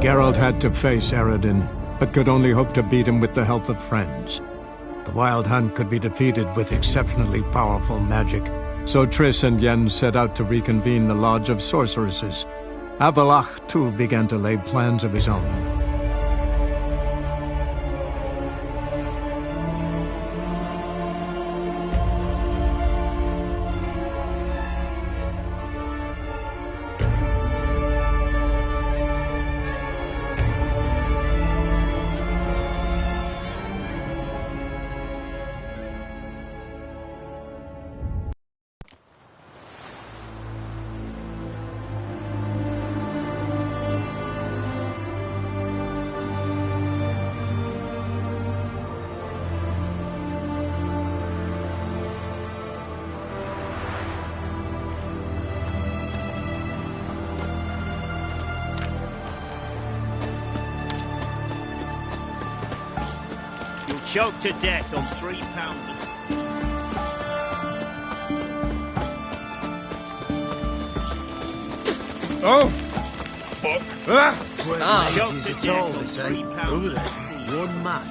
Geralt had to face Eredin, but could only hope to beat him with the help of friends. The Wild Hunt could be defeated with exceptionally powerful magic, so Triss and Yen set out to reconvene the Lodge of Sorceresses. Avalach, too, began to lay plans of his own. Choked to death on 3 pounds of steak. Oh! Fuck. Choked to death on 3 pounds of steak. One man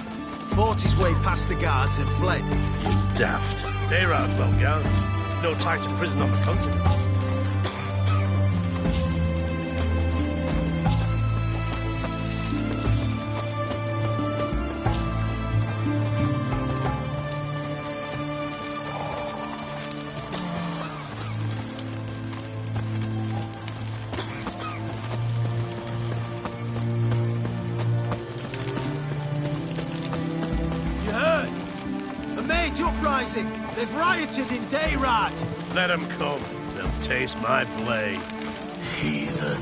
fought his way past the guards and fled. You daft. They're out well gone. No time to prison on the continent. They've rioted in Dayrad! Let them come. They'll taste my blade. Heathen.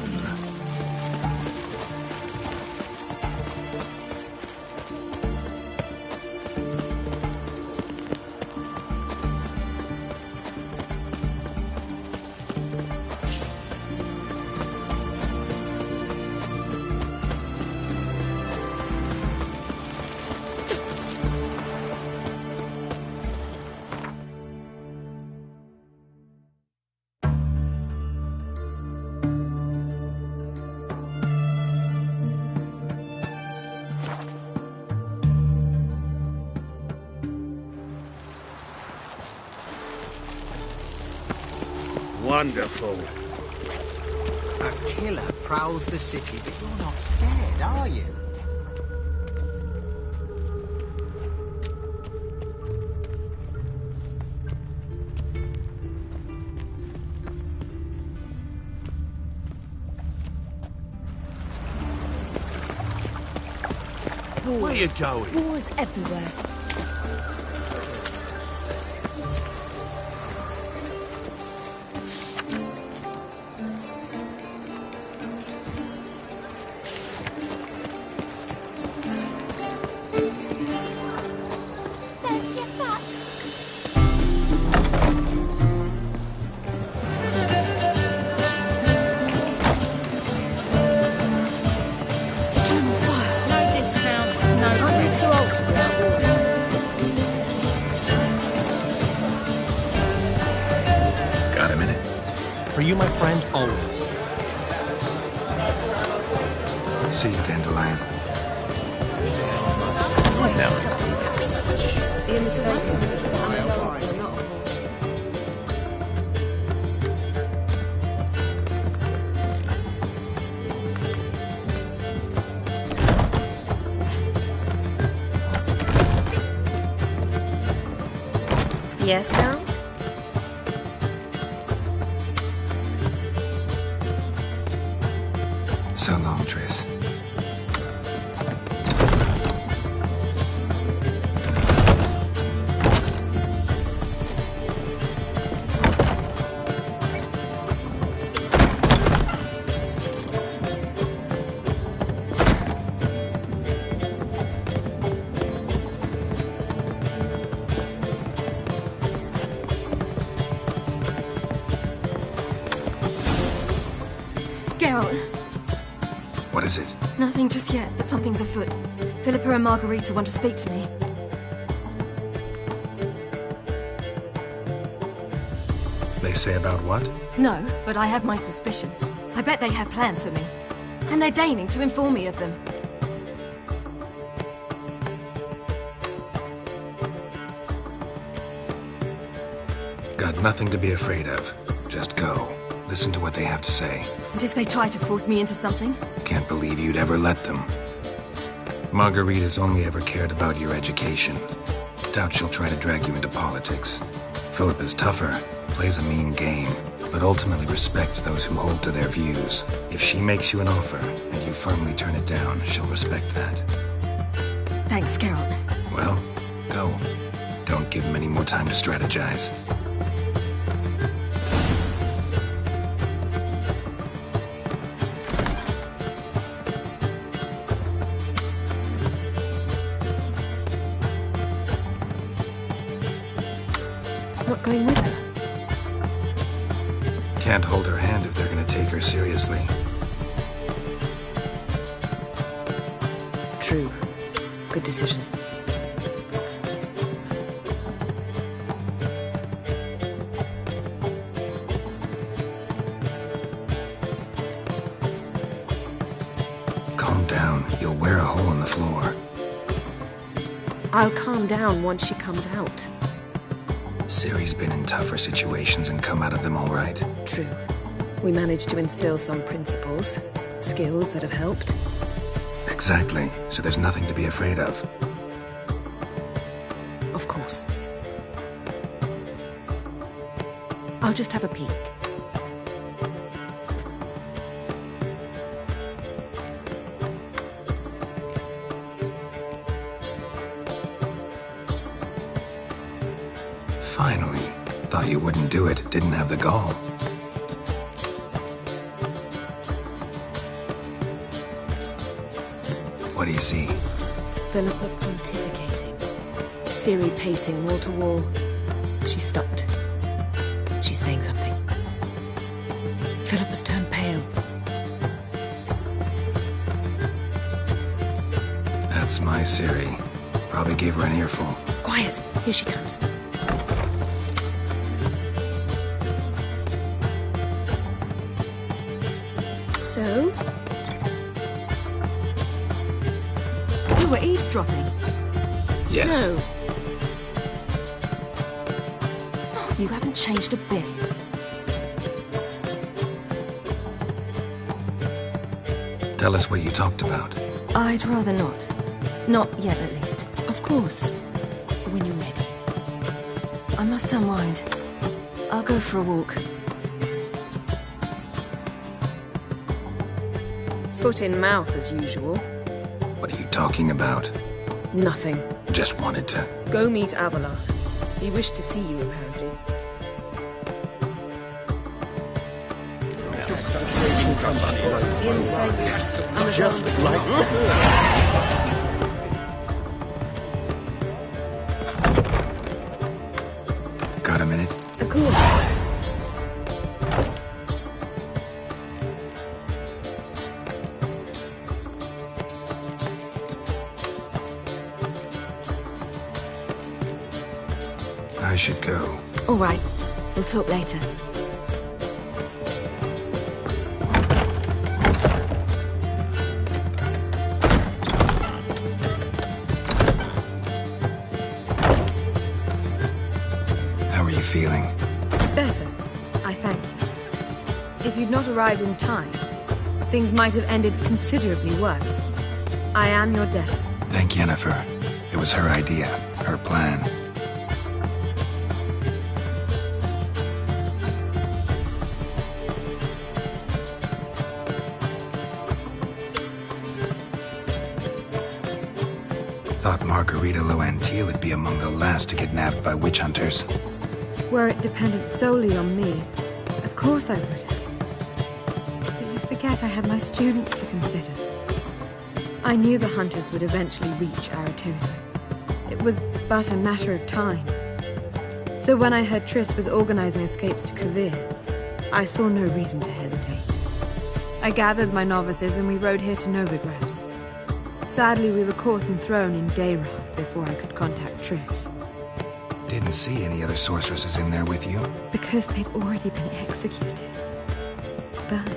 Wonderful. A killer prowls the city, but you're not scared, are you? Wars. Where you going? Wars everywhere. You, my friend, always. See you, Dandelion. You're mistaken. Yes, Count? So long, Triss. Geralt. What is it? Nothing just yet, but something's afoot. Philippa and Margarita want to speak to me. They say about what? No, but I have my suspicions. I bet they have plans for me. And they're deigning to inform me of them. Got nothing to be afraid of. Just go. Listen to what they have to say. And if they try to force me into something? Can't believe you'd ever let them. Margarita's only ever cared about your education. Doubt she'll try to drag you into politics. Philip is tougher, plays a mean game, but ultimately respects those who hold to their views. If she makes you an offer, and you firmly turn it down, she'll respect that. Thanks, Geralt. Well, go. Don't give him any more time to strategize. Not going with her? Can't hold her hand if they're gonna take her seriously. True. Good decision. Calm down. You'll wear a hole in the floor. I'll calm down once she comes out. Ciri's been in tougher situations and come out of them all right. True. We managed to instill some principles, skills that have helped. Exactly. So there's nothing to be afraid of. Of course. I'll just have a peek. Finally. Thought you wouldn't do it. Didn't have the gall. What do you see? Philippa pontificating. Ciri pacing wall to wall. She stopped. She's saying something. Philippa's turned pale. That's my Ciri. Probably gave her an earful. Quiet! Here she comes. So? You were eavesdropping. Yes. No. Oh, you haven't changed a bit. Tell us what you talked about. I'd rather not. Not yet, at least. Of course. When you're ready. I must unwind. I'll go for a walk. Foot in mouth, as usual. What are you talking about? Nothing. Just wanted to... Go meet Avalar. He wished to see you, apparently. Just like Got a minute? Of course. I should go. All right. We'll talk later. How are you feeling? Better, I thank you. If you'd not arrived in time, things might have ended considerably worse. I am your debtor. Thank Yennefer. It was her idea, her plan. Thought Margarita Loantil would be among the last to get nabbed by witch hunters. Were it dependent solely on me, of course I would have. But you forget I have my students to consider. I knew the hunters would eventually reach Aratosa. It was but a matter of time. So when I heard Triss was organizing escapes to Kavir, I saw no reason to hesitate. I gathered my novices and we rode here to Novigrad. Sadly, we were caught and thrown in Dayrod before I could contact Triss. Didn't see any other sorceresses in there with you? Because they'd already been executed. Burned.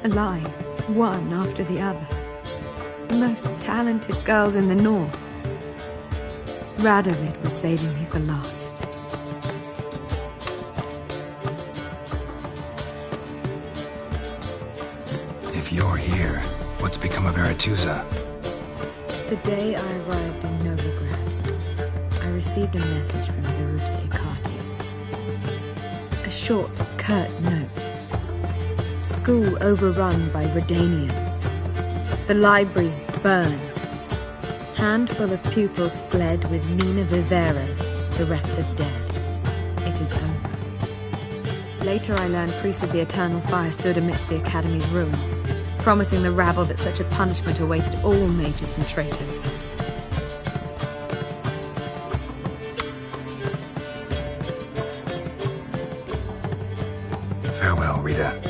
Alive. one after the other. The most talented girls in the north. Radovid was saving me for last. If you're here, what's become of Aretuza? The day I arrived in Novigrad, I received a message from Viruta Ikati. A short, curt note. School overrun by Redanians. The libraries burn. Handful of pupils fled with Nina Vivero. The rest are dead. It is over. Later I learned priests of the Eternal Fire stood amidst the Academy's ruins, promising the rabble that such a punishment awaited all mages and traitors. Farewell, Rita.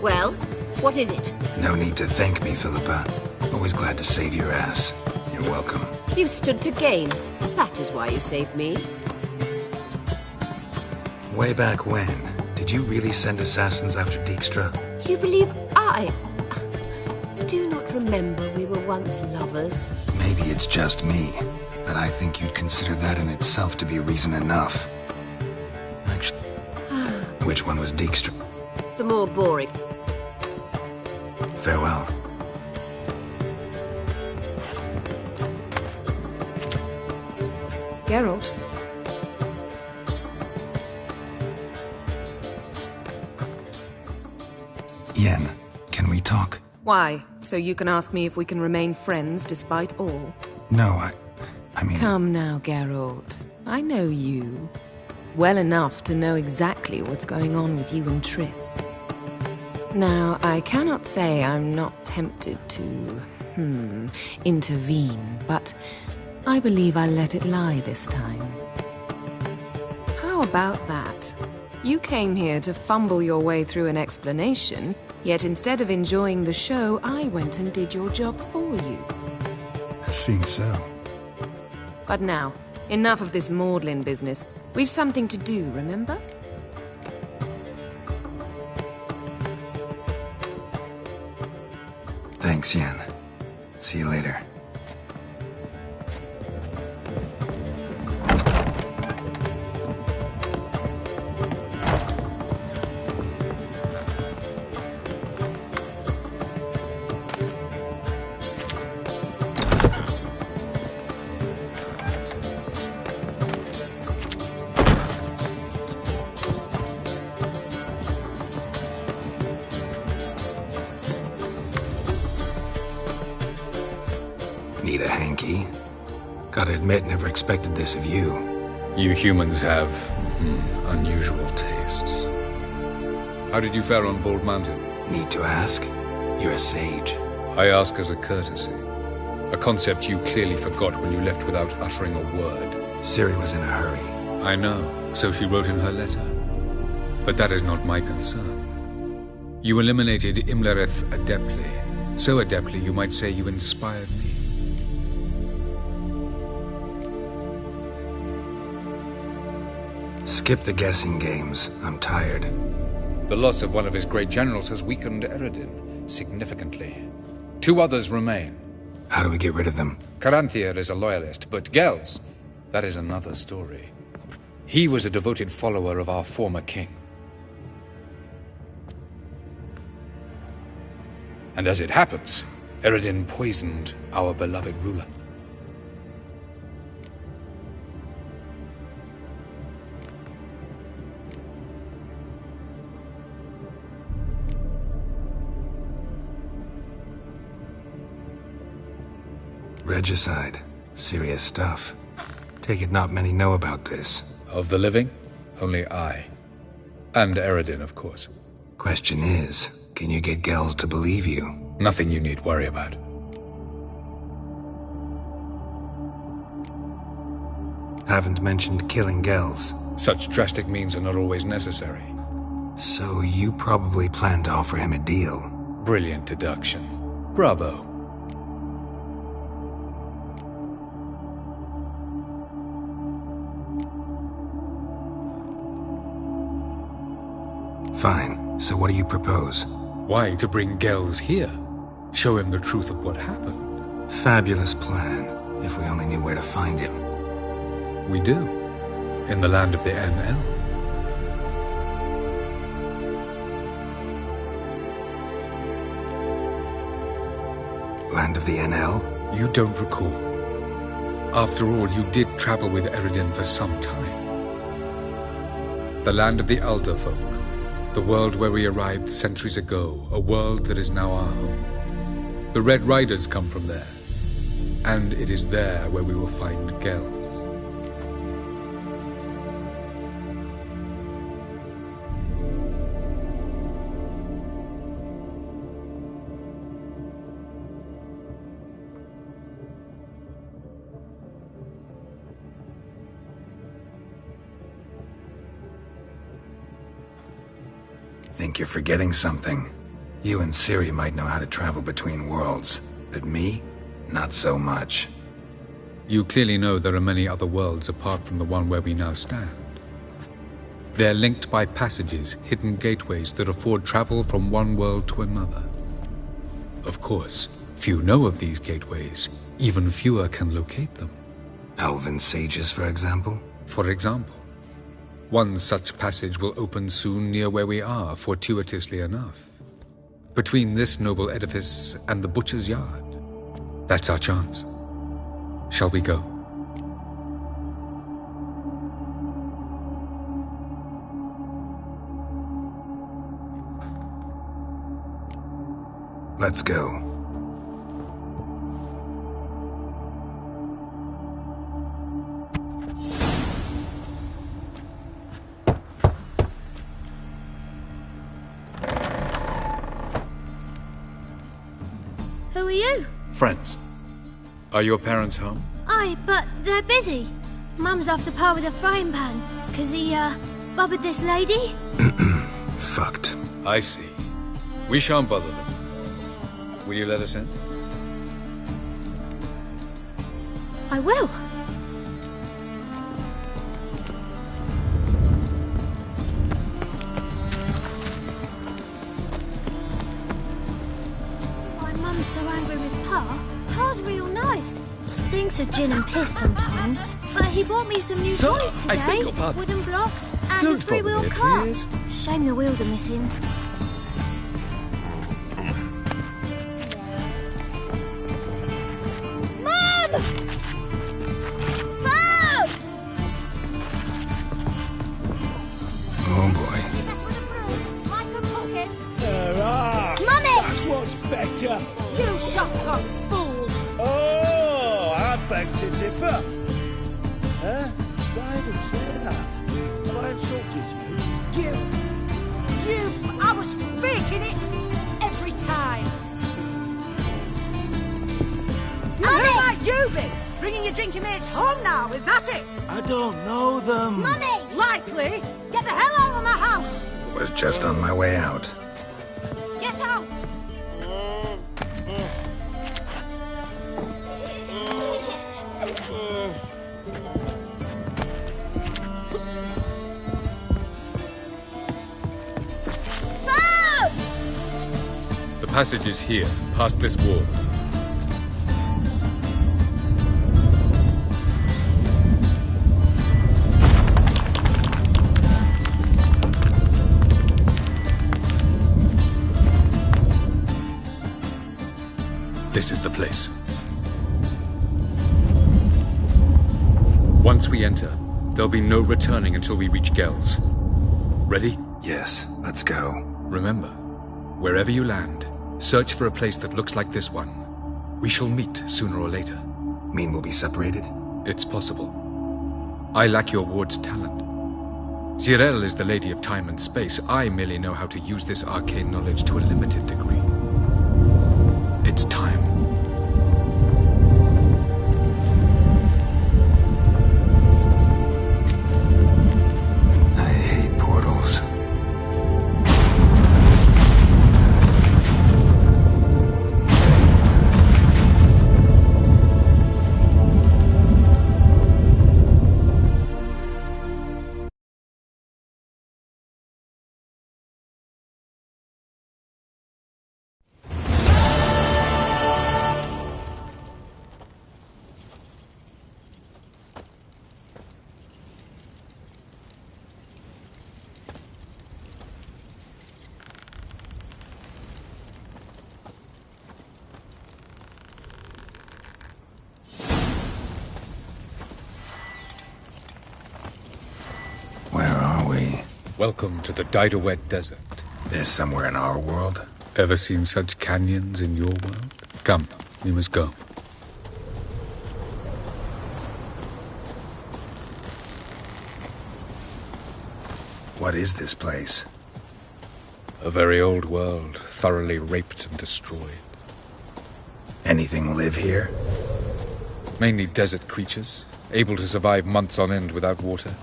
Well, what is it? No need to thank me, Philippa. Always glad to save your ass. You're welcome. You stood to gain. That is why you saved me. Way back when, did you really send assassins after Dijkstra? You believe I do not remember we were once lovers? Maybe it's just me, but I think you'd consider that in itself to be reason enough. Actually, which one was Dijkstra? The more boring. Farewell. Geralt? Yen, can we talk? Why? So you can ask me if we can remain friends despite all? No, I mean... Come now, Geralt. I know you. Well enough to know exactly what's going on with you and Triss. Now, I cannot say I'm not tempted to, intervene, but I believe I'll let it lie this time. How about that? You came here to fumble your way through an explanation, yet instead of enjoying the show, I went and did your job for you. Seems so. But now, enough of this maudlin business. We've something to do, remember? Thanks, Yen. See you later. Need a hanky? Gotta admit, never expected this of you. You humans have unusual tastes. How did you fare on Bald Mountain? Need to ask? You're a sage. I ask as a courtesy. A concept you clearly forgot when you left without uttering a word. Ciri was in a hurry. I know, so she wrote in her letter. But that is not my concern. You eliminated Imlerith adeptly. So adeptly you might say you inspired me. Skip the guessing games. I'm tired. The loss of one of his great generals has weakened Eredin significantly. 2 others remain. How do we get rid of them? Caranthier is a loyalist, but Gels, that is another story. He was a devoted follower of our former king. And as it happens, Eredin poisoned our beloved ruler. Regicide. Serious stuff. Take it not many know about this. Of the living, only I. And Eredin, of course. Question is, can you get Gels to believe you? Nothing you need worry about. Haven't mentioned killing Gels. Such drastic means are not always necessary. So you probably plan to offer him a deal. Brilliant deduction. Bravo. Fine. So what do you propose? Why, to bring Gels here? Show him the truth of what happened. Fabulous plan, if we only knew where to find him. We do. In the land of the NL. Land of the NL? You don't recall. After all, you did travel with Eredin for some time. The land of the Elder Folk. The world where we arrived centuries ago. A world that is now our home. The Red Riders come from there. And it is there where we will find Gels. Think you're forgetting something. You and Ciri might know how to travel between worlds, but me? Not so much. You clearly know there are many other worlds apart from the one where we now stand. They're linked by passages, hidden gateways that afford travel from one world to another. Of course, few know of these gateways. Even fewer can locate them. Elven sages, for example? For example. One such passage will open soon near where we are, fortuitously enough. Between this noble edifice and the butcher's yard. That's our chance. Shall we go? Let's go. Who are you? Friends. Are your parents home? Aye, but they're busy. Mum's after Pa with a frying pan, 'cause he, bubbered this lady. Fucked. I see. We shan't bother them. Will you let us in? I will. My mum's so angry with Pa. Pa's real nice. Stinks of gin and piss sometimes. But he bought me some new So, toys I today. beg your pardon. Wooden blocks and Don't a three-wheel bother me, car. please. Shame the wheels are missing. Mum! Mum! Oh boy. Mummy! That's what's better. You shotgun fool! Oh, I beg to differ. Huh? Why would you say that? Have I insulted you? I was faking it every time. And who might you be? Bringing your drinking mates home now, is that it? I don't know them. Mummy! Likely. Get the hell out of my house. Was just on my way out. Get out. The passage is here, past this wall. This is the place. Once we enter, there'll be no returning until we reach Gels. Ready? Yes, let's go. Remember, wherever you land, search for a place that looks like this one. We shall meet sooner or later. Mean we'll be separated? It's possible. I lack your ward's talent. Zirel is the lady of time and space. I merely know how to use this arcane knowledge to a limited degree. It's time. Welcome to the Diderwet Desert. This somewhere in our world? Ever seen such canyons in your world? Come, we must go. What is this place? A very old world, thoroughly raped and destroyed. Anything live here? Mainly desert creatures, able to survive months on end without water.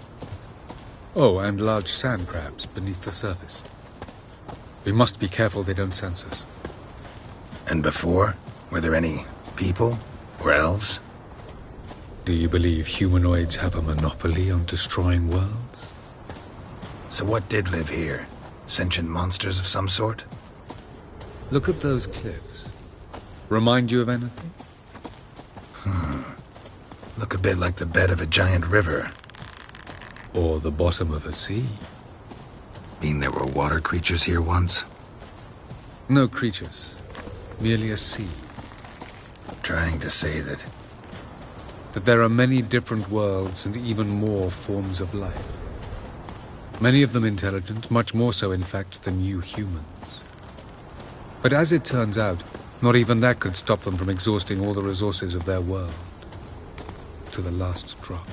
Oh, and large sand crabs beneath the surface. We must be careful they don't sense us. And before? Were there any people? Or elves? Do you believe humanoids have a monopoly on destroying worlds? So what did live here? Sentient monsters of some sort? Look at those cliffs. Remind you of anything? Look a bit like the bed of a giant river. Or the bottom of a sea. Mean there were water creatures here once? No creatures. Merely a sea. Trying to say that there are many different worlds and even more forms of life. Many of them intelligent, much more so in fact than you humans. But as it turns out, not even that could stop them from exhausting all the resources of their world. To the last drop.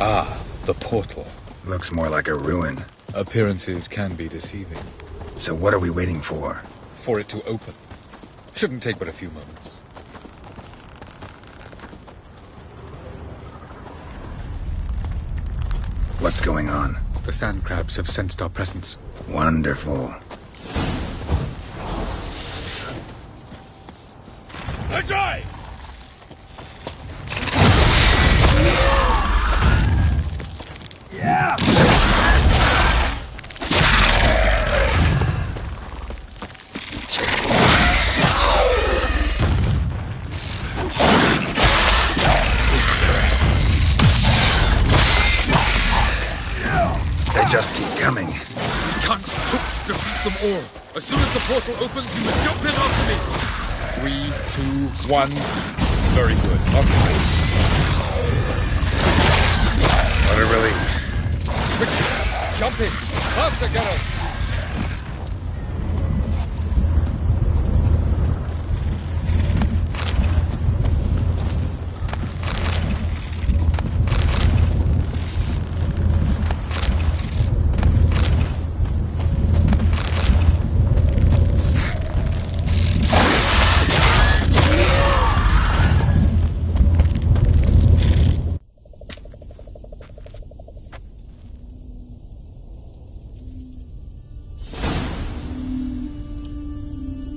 Ah, the portal. Looks more like a ruin. Appearances can be deceiving. So what are we waiting for? For it to open. Shouldn't take but a few moments. What's going on? The sand crabs have sensed our presence. Wonderful. Ajay! Yeah! They just keep coming. We can't hope to defeat them all. As soon as the portal opens, you must jump in after me. 3, 2, 1. Very good. On time. What a relief. Quickly, jump in. Faster, Geralt.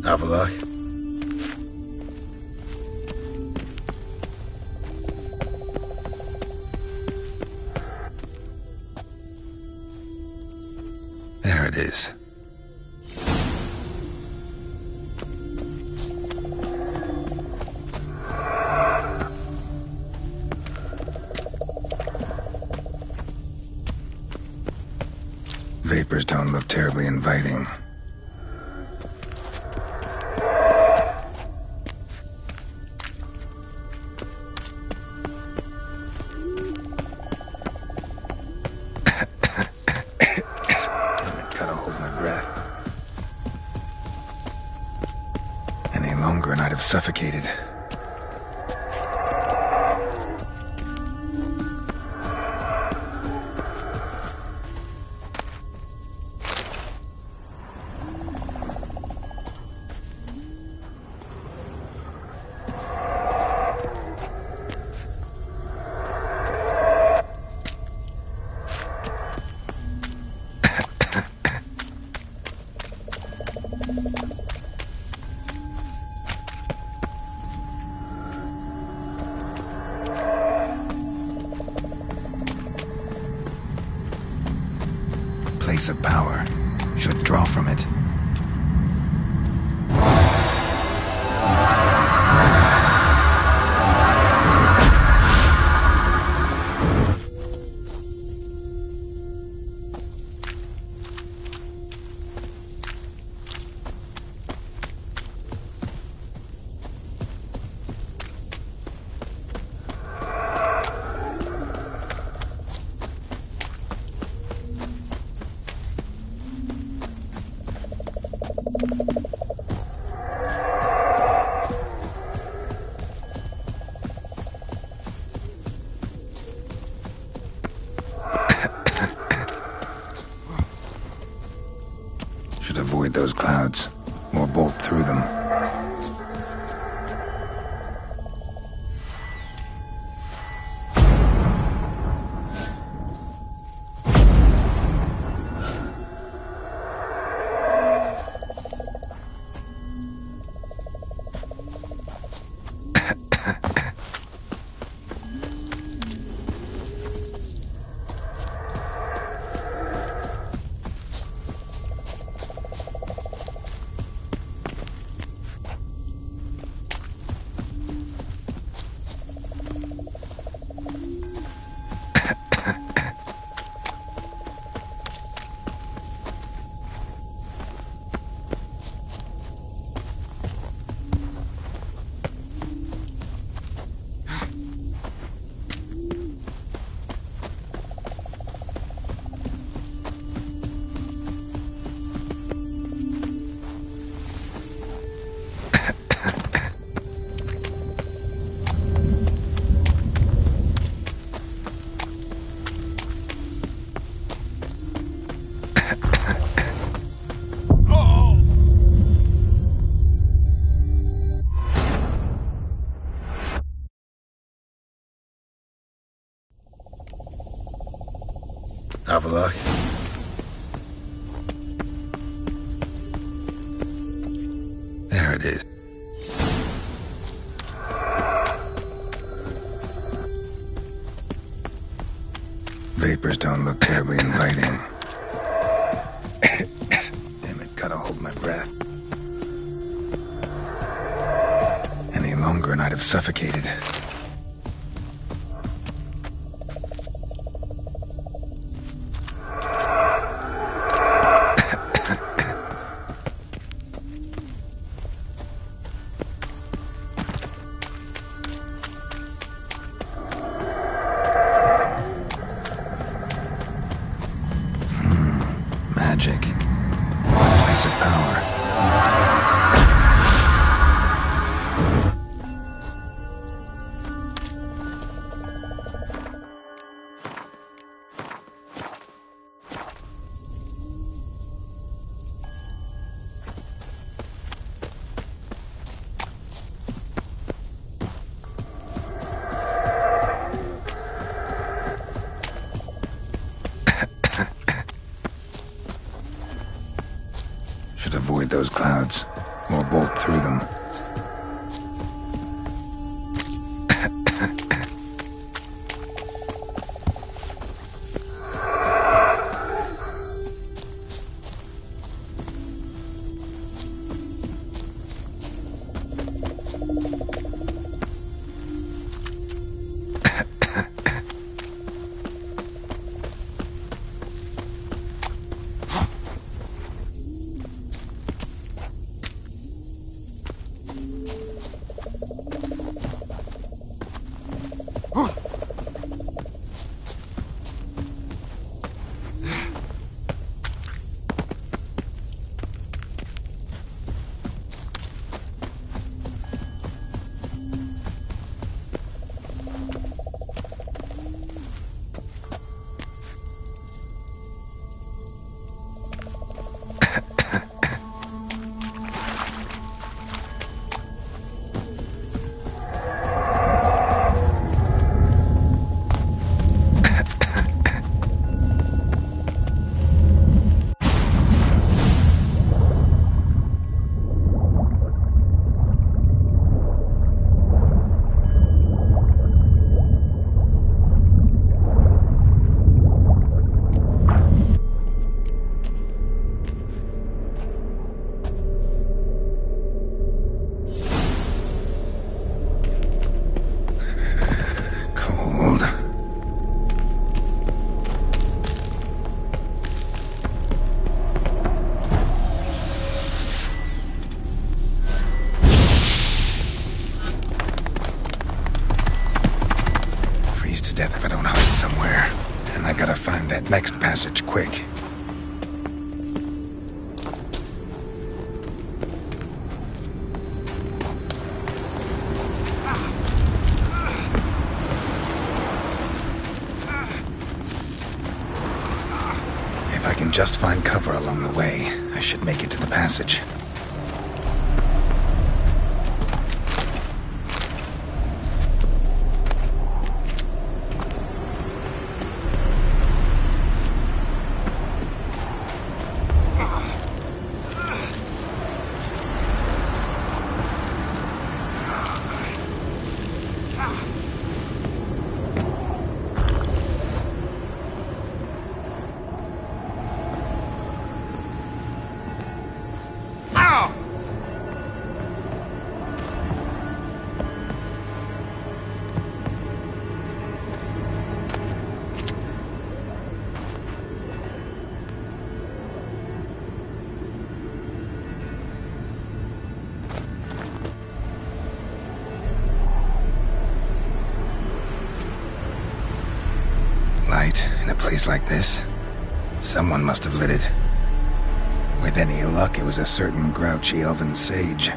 Avalok. There it is. Vapors don't look terribly inviting. And I'd have suffocated. of power. Should draw from it. Should avoid those clouds, or bolt through them. Have a look. There it is. Vapors don't look terribly inviting. Damn it, gotta hold my breath. Any longer and I'd have suffocated. Magic. Place of power. Should avoid those clouds, or bolt through them. passage, quick. If I can just find cover along the way, I should make it to the passage. Light in a place like this? Someone must have lit it. With any luck, it was a certain grouchy elven sage.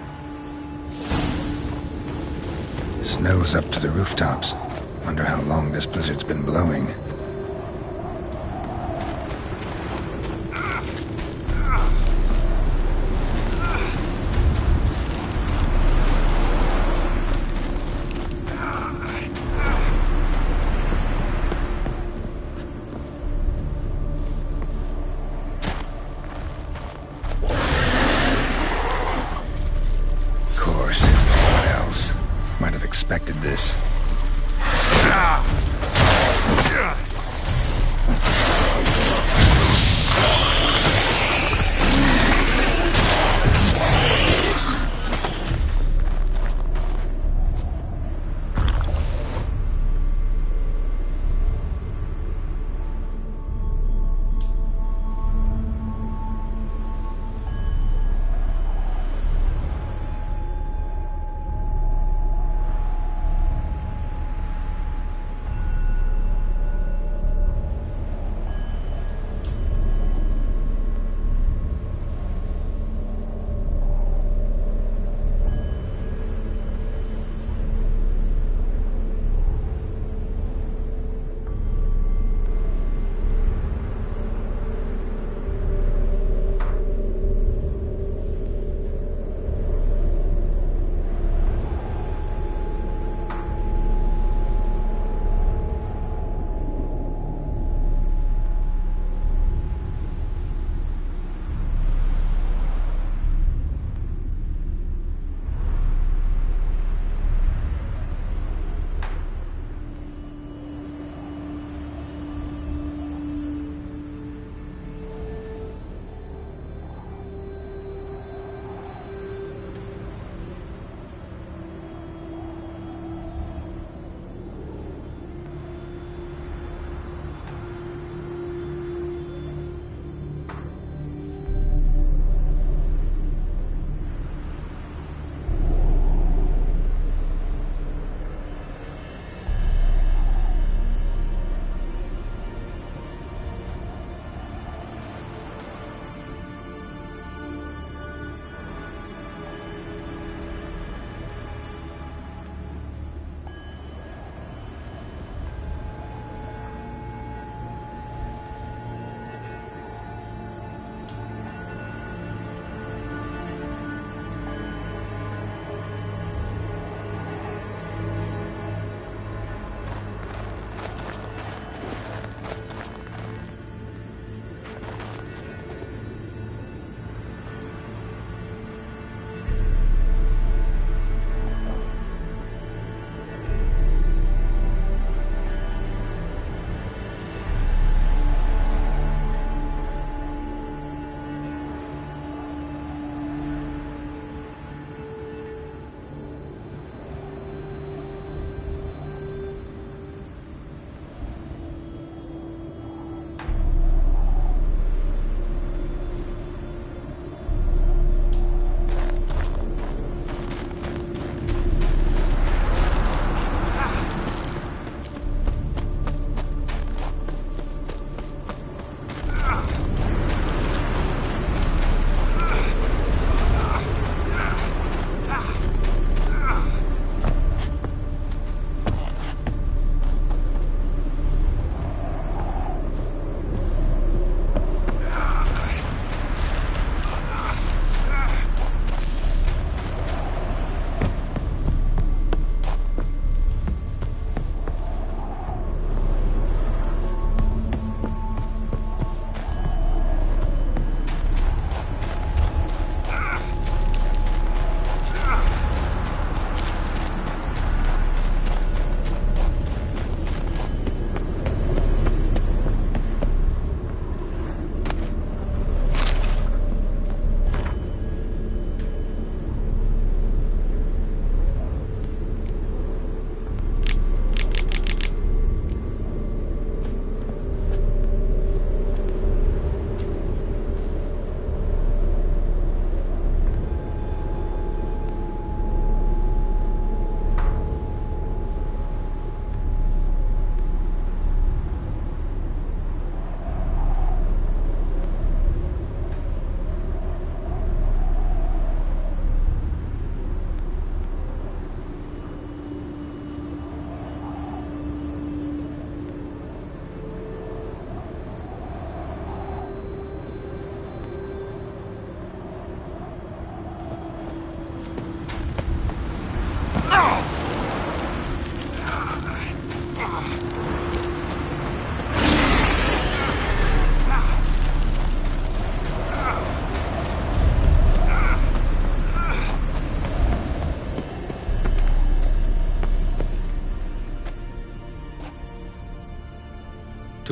Snow's up to the rooftops. Wonder how long this blizzard's been blowing. Expected this.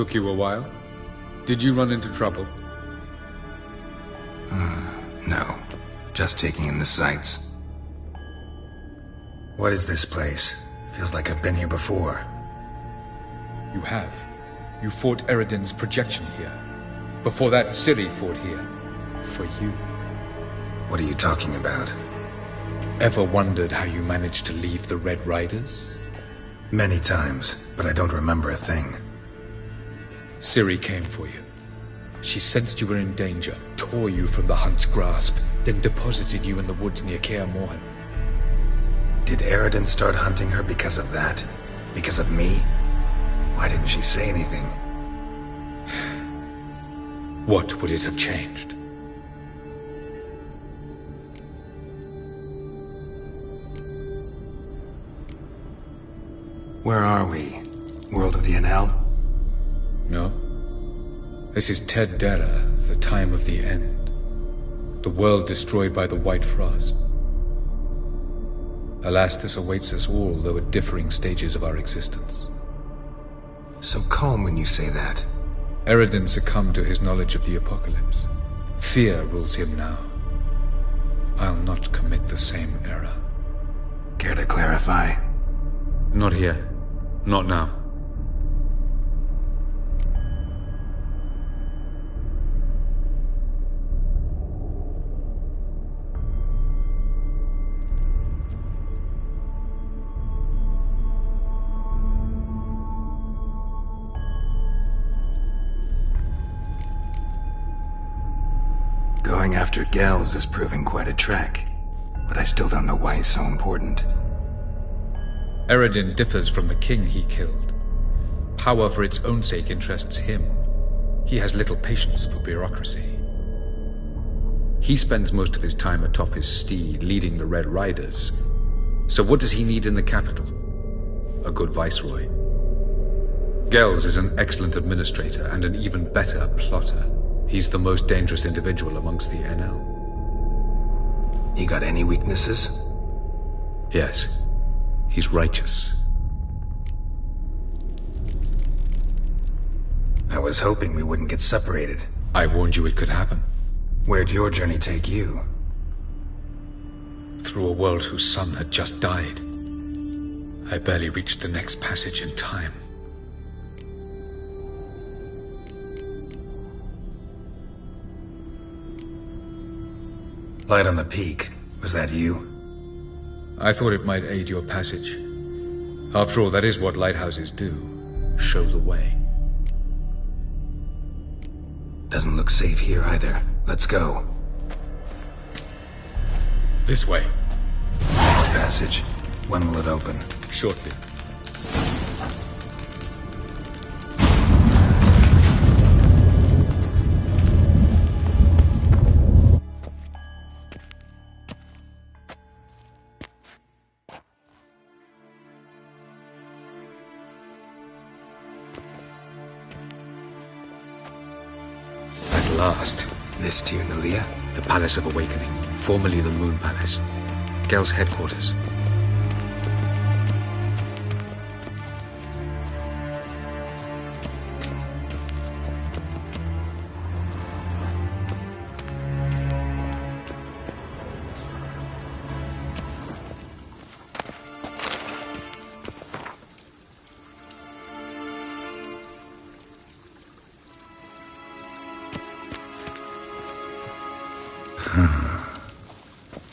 Took you a while? Did you run into trouble? No. Just taking in the sights. What is this place? Feels like I've been here before. You have. You fought Eredin's projection here. Before that, Ciri fought here. For you. What are you talking about? Ever wondered how you managed to leave the Red Riders? Many times, but I don't remember a thing. Ciri came for you. She sensed you were in danger, tore you from the Hunt's grasp, then deposited you in the woods near Kaer Morhen. Did Eredin start hunting her because of that? Because of me? Why didn't she say anything? What would it have changed? Where are we? World of the NL? No. This is Ted Dara, the time of the end. The world destroyed by the White Frost. Alas, this awaits us all, though at differing stages of our existence. So calm when you say that. Eredin succumbed to his knowledge of the apocalypse. Fear rules him now. I'll not commit the same error. Care to clarify? Not here. Not now. Going after Gels is proving quite a trek, but I still don't know why he's so important. Eredin differs from the king he killed. Power for its own sake interests him. He has little patience for bureaucracy. He spends most of his time atop his steed, leading the Red Riders. So what does he need in the capital? A good viceroy. Gels is an excellent administrator and an even better plotter. He's the most dangerous individual amongst the NL. He got any weaknesses? Yes. He's righteous. I was hoping we wouldn't get separated. I warned you it could happen. Where'd your journey take you? Through a world whose sun had just died. I barely reached the next passage in time. Light on the peak. Was that you? I thought it might aid your passage. After all, that is what lighthouses do. Show the way. Doesn't look safe here either. Let's go. This way. Next passage. When will it open? Shortly. Last. This to you, Nalia? The Palace of Awakening, formerly the Moon Palace. Gel's headquarters.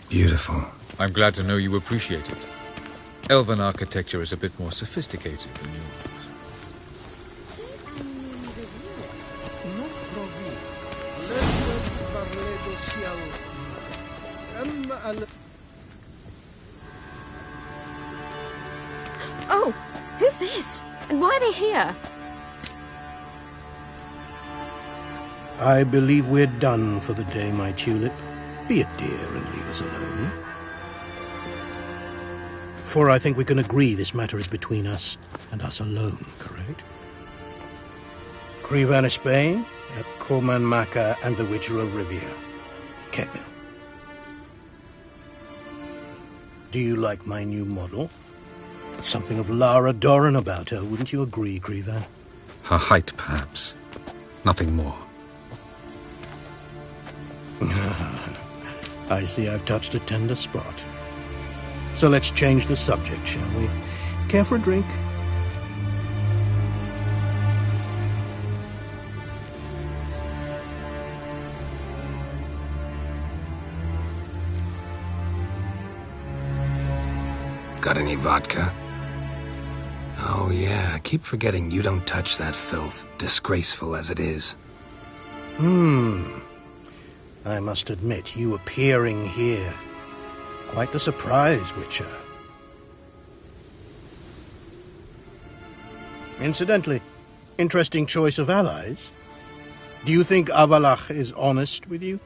Beautiful. I'm glad to know you appreciate it. Elven architecture is a bit more sophisticated than yours. Oh, who's this? And why are they here? I believe we're done for the day, my tulip. Be a dear and leave us alone. For I think we can agree this matter is between us and us alone, correct? Krivan of Spain, at Corman Maka and the Witcher of Rivia. Ketmil. Do you like my new model? Something of Lara Doran about her, wouldn't you agree, Krivan? Her height, perhaps. Nothing more. I see I've touched a tender spot. So let's change the subject, shall we? Care for a drink? Got any vodka? Oh yeah, I keep forgetting you don't touch that filth, disgraceful as it is. I must admit, you appearing here, quite the surprise, Witcher. Incidentally, interesting choice of allies. Do you think Avallac'h is honest with you?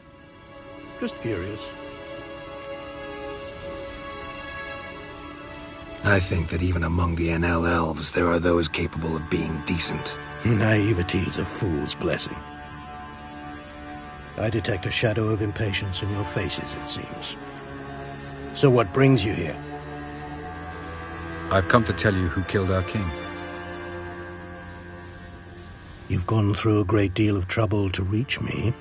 Just curious. I think that even among the NL elves, there are those capable of being decent. Naivety is a fool's blessing. I detect a shadow of impatience in your faces, it seems. So what brings you here? I've come to tell you who killed our king. You've gone through a great deal of trouble to reach me,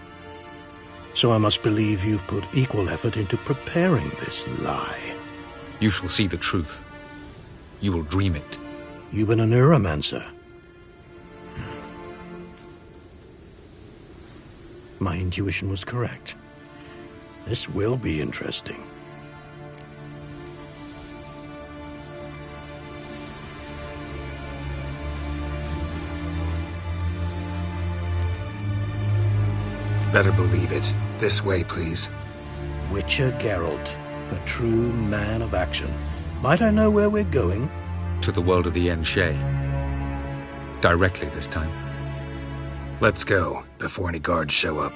so I must believe you've put equal effort into preparing this lie. You shall see the truth. You will dream it. You've been a neuromancer. My intuition was correct. This will be interesting. Better believe it. This way, please. Witcher Geralt, a true man of action. Might I know where we're going? To the world of the Enshe. Directly this time. Let's go, before any guards show up.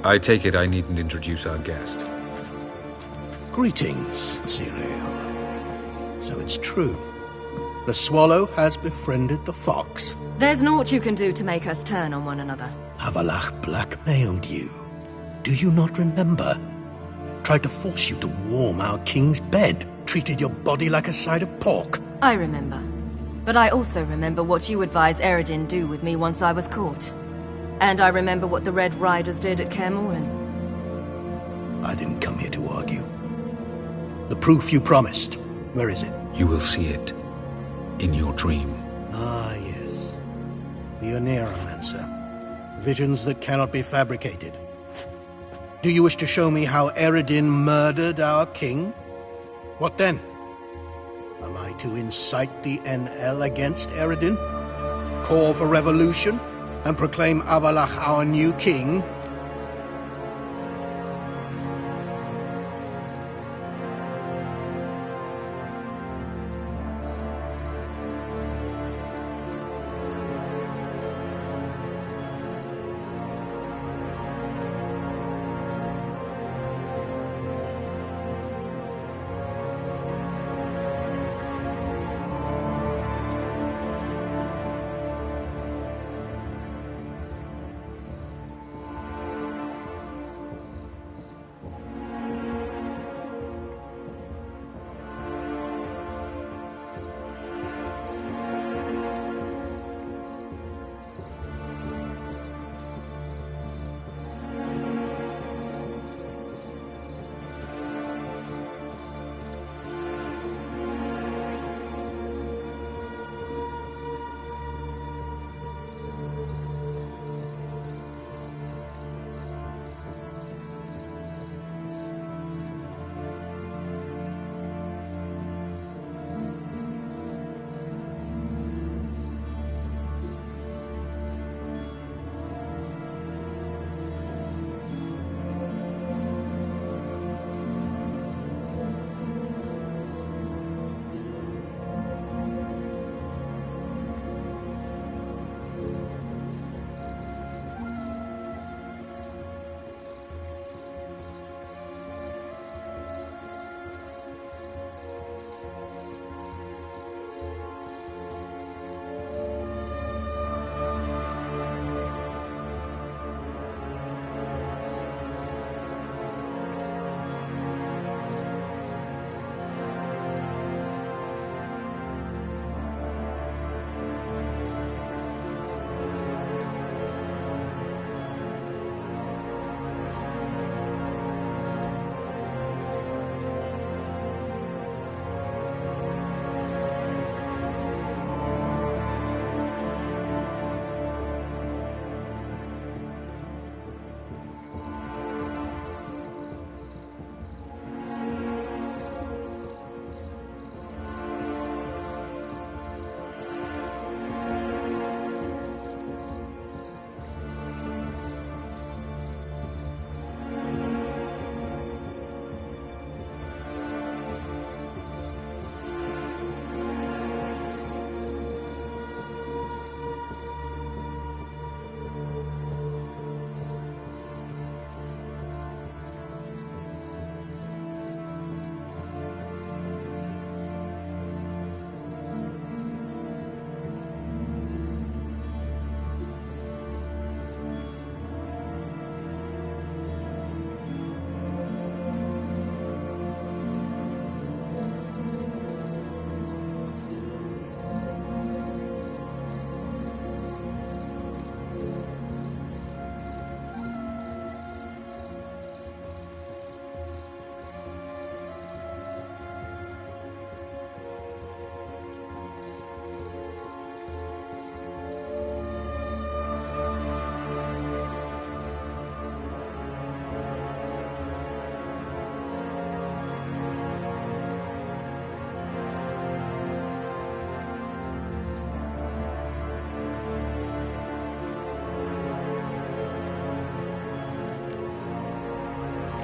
I take it I needn't introduce our guest. Greetings, Cyril. So it's true. The swallow has befriended the fox. There's naught you can do to make us turn on one another. Avallac'h blackmailed you. Do you not remember? Tried to force you to warm our king's bed. Treated your body like a side of pork. I remember. But I also remember what you advised Eredin do with me once I was caught. And I remember what the Red Riders did at Kaer Morhen. I didn't come here to argue. The proof you promised, where is it? You will see it in your dream. Ah, yes. The Oneiromancer. Visions that cannot be fabricated. Do you wish to show me how Eredin murdered our king? What then? Am I to incite the NL against Eredin? Call for revolution? And proclaim Avallac'h our new king?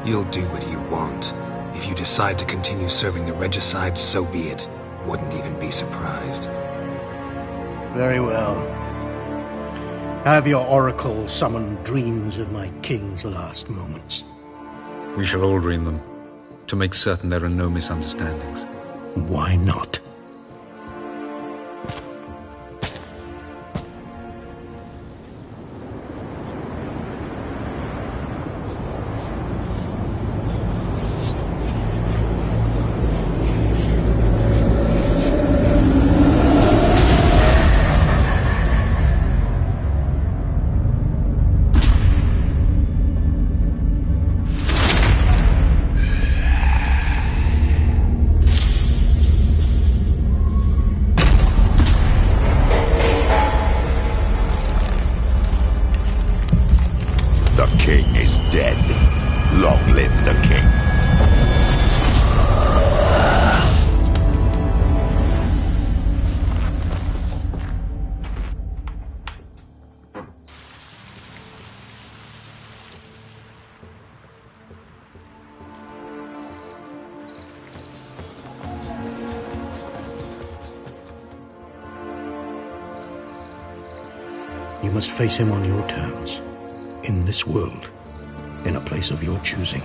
You'll do what you want. If you decide to continue serving the regicide, so be it. Wouldn't even be surprised. Very well. Have your oracle summon dreams of my king's last moments. We shall all dream them, to make certain there are no misunderstandings. Why not? You must face him on your terms, in this world, in a place of your choosing.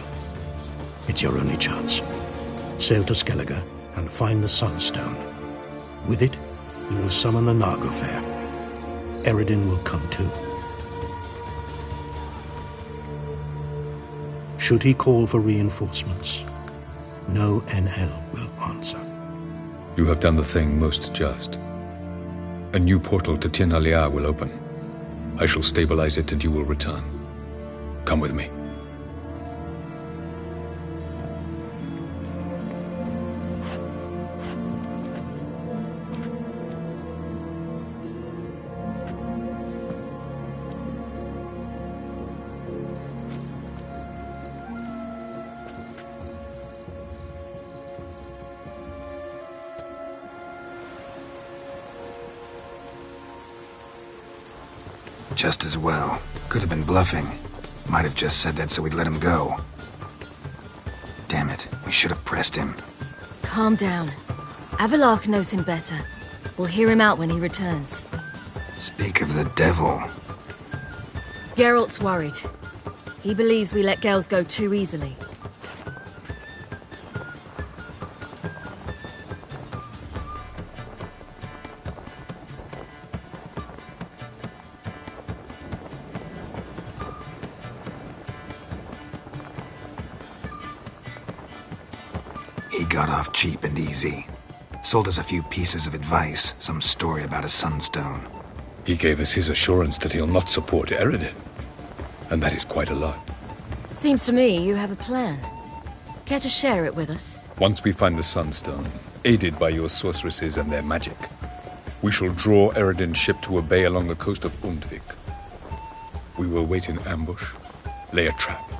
It's your only chance. Sail to Skellige and find the Sunstone. With it, you will summon the Naga Fair. Eredin will come too. Should he call for reinforcements, no NL will answer. You have done the thing most just. A new portal to Tir na Liar will open. I shall stabilize it and you will return. Come with me. Just as well. Could have been bluffing. Might have just said that so we'd let him go. Damn it, we should have pressed him. Calm down. Avalok knows him better. We'll hear him out when he returns. Speak of the devil. Geralt's worried. He believes we let girls go too easily. He got off cheap and easy. Sold us a few pieces of advice, some story about a sunstone. He gave us his assurance that he'll not support Eredin. And that is quite a lot. Seems to me you have a plan. Care to share it with us? Once we find the Sunstone, aided by your sorceresses and their magic, we shall draw Eredin's ship to a bay along the coast of Undvik. We will wait in ambush, lay a trap.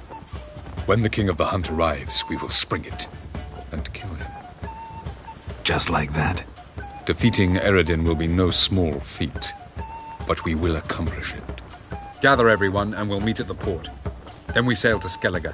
When the King of the Hunt arrives, we will spring it and kill him. Just like that? Defeating Eredin will be no small feat, but we will accomplish it. Gather everyone and we'll meet at the port. Then we sail to Skellige.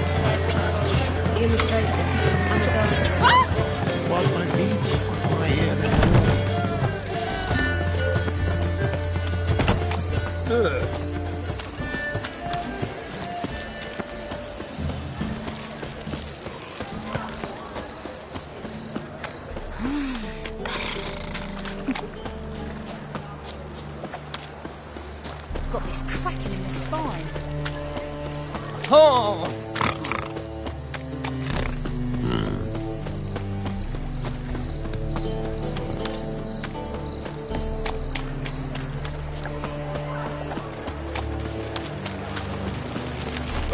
You mistake. I'm a ghost. Was my feet? I hear them. Got this cracking in the spine. Oh!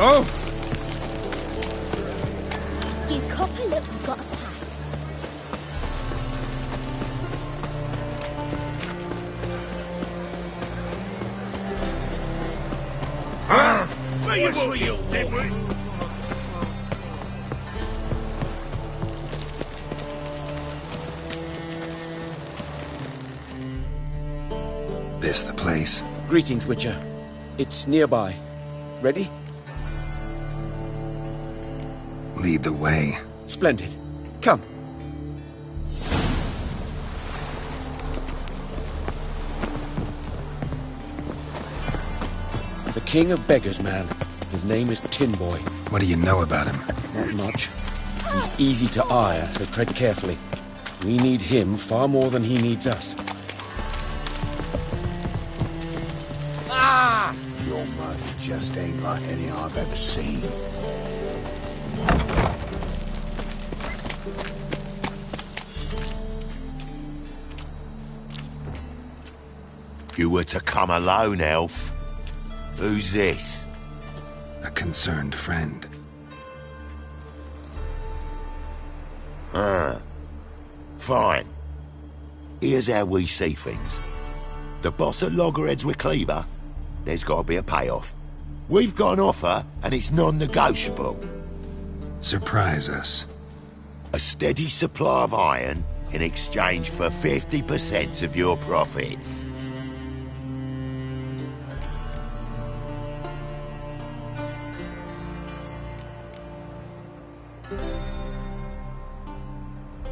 Oh! You copper, look, we've got a pack. What's for you, boy? This the place? Greetings, Witcher. It's nearby. Ready? Lead the way. Splendid. Come. The King of Beggars, man. His name is Tin Boy. What do you know about him? Not much. He's easy to ire, so tread carefully. We need him far more than he needs us. Ah! Your murder just ain't like any I've ever seen. You were to come alone, elf. Who's this? A concerned friend. Ah. Fine. Here's how we see things. The boss at Loggerheads with Cleaver, there's got to be a payoff. We've got an offer, and it's non-negotiable. Surprise us. A steady supply of iron in exchange for 50% of your profits.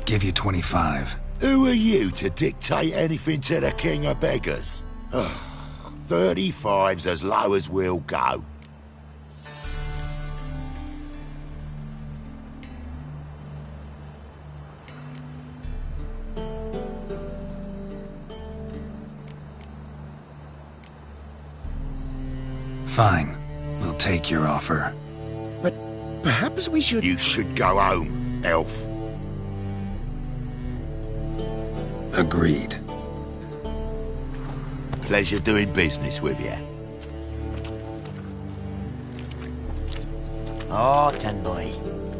Give you 25. Who are you to dictate anything to the King of Beggars? 35's as low as we'll go. Fine. We'll take your offer. But perhaps we should... You should go home, elf. Agreed. Pleasure doing business with you. Oh, Tin Boy.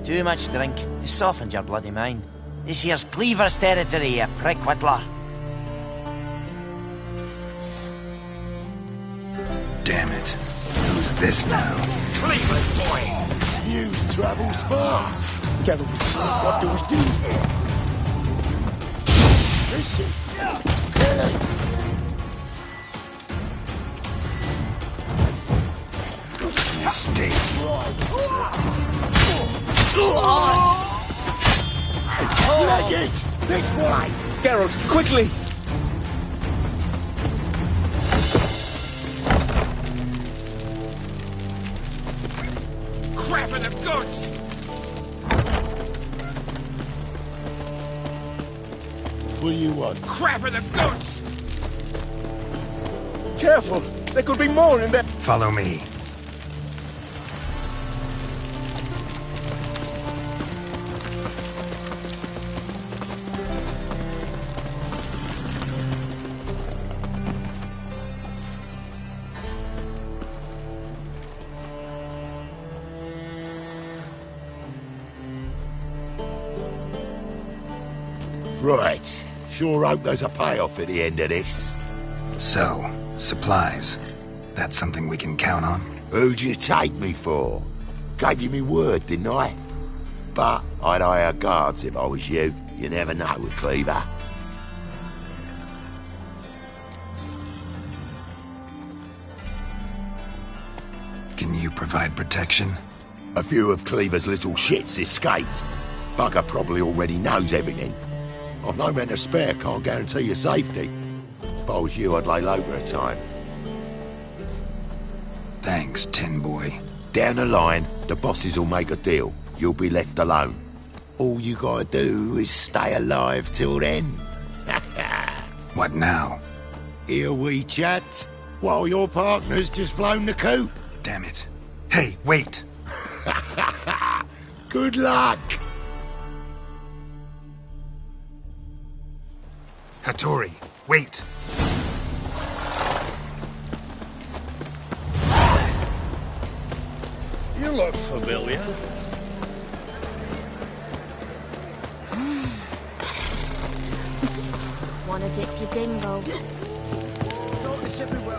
Too much drink has softened your bloody mind. This here's Cleaver's territory, you prick whittler. Damn it. Who's this now? Cleaver's boys! News travels fast! Geralt, what do we do? Listen! Kill him! Mistake. Drag it! This way! Geralt, quickly! Crap in the guts! What do you want? Crap in the guts! Careful! There could be more in there! Follow me. Right. Sure hope there's a payoff at the end of this. So, supplies. That's something we can count on? Who'd you take me for? Gave you me word, didn't I? But I'd hire guards if I was you. You never know with Cleaver. Can you provide protection? A few of Cleaver's little shits escaped. Bugger probably already knows everything. I've no men to spare, can't guarantee your safety. If I was you, I'd lay low for a time. Thanks, Tin Boy. Down the line, the bosses will make a deal. You'll be left alone. All you gotta do is stay alive till then. What now? Here we chat, while your partner's just flown the coop. Damn it. Hey, wait! Good luck! Hattori, wait! You look familiar. Wanna dip your dingo? Notice everywhere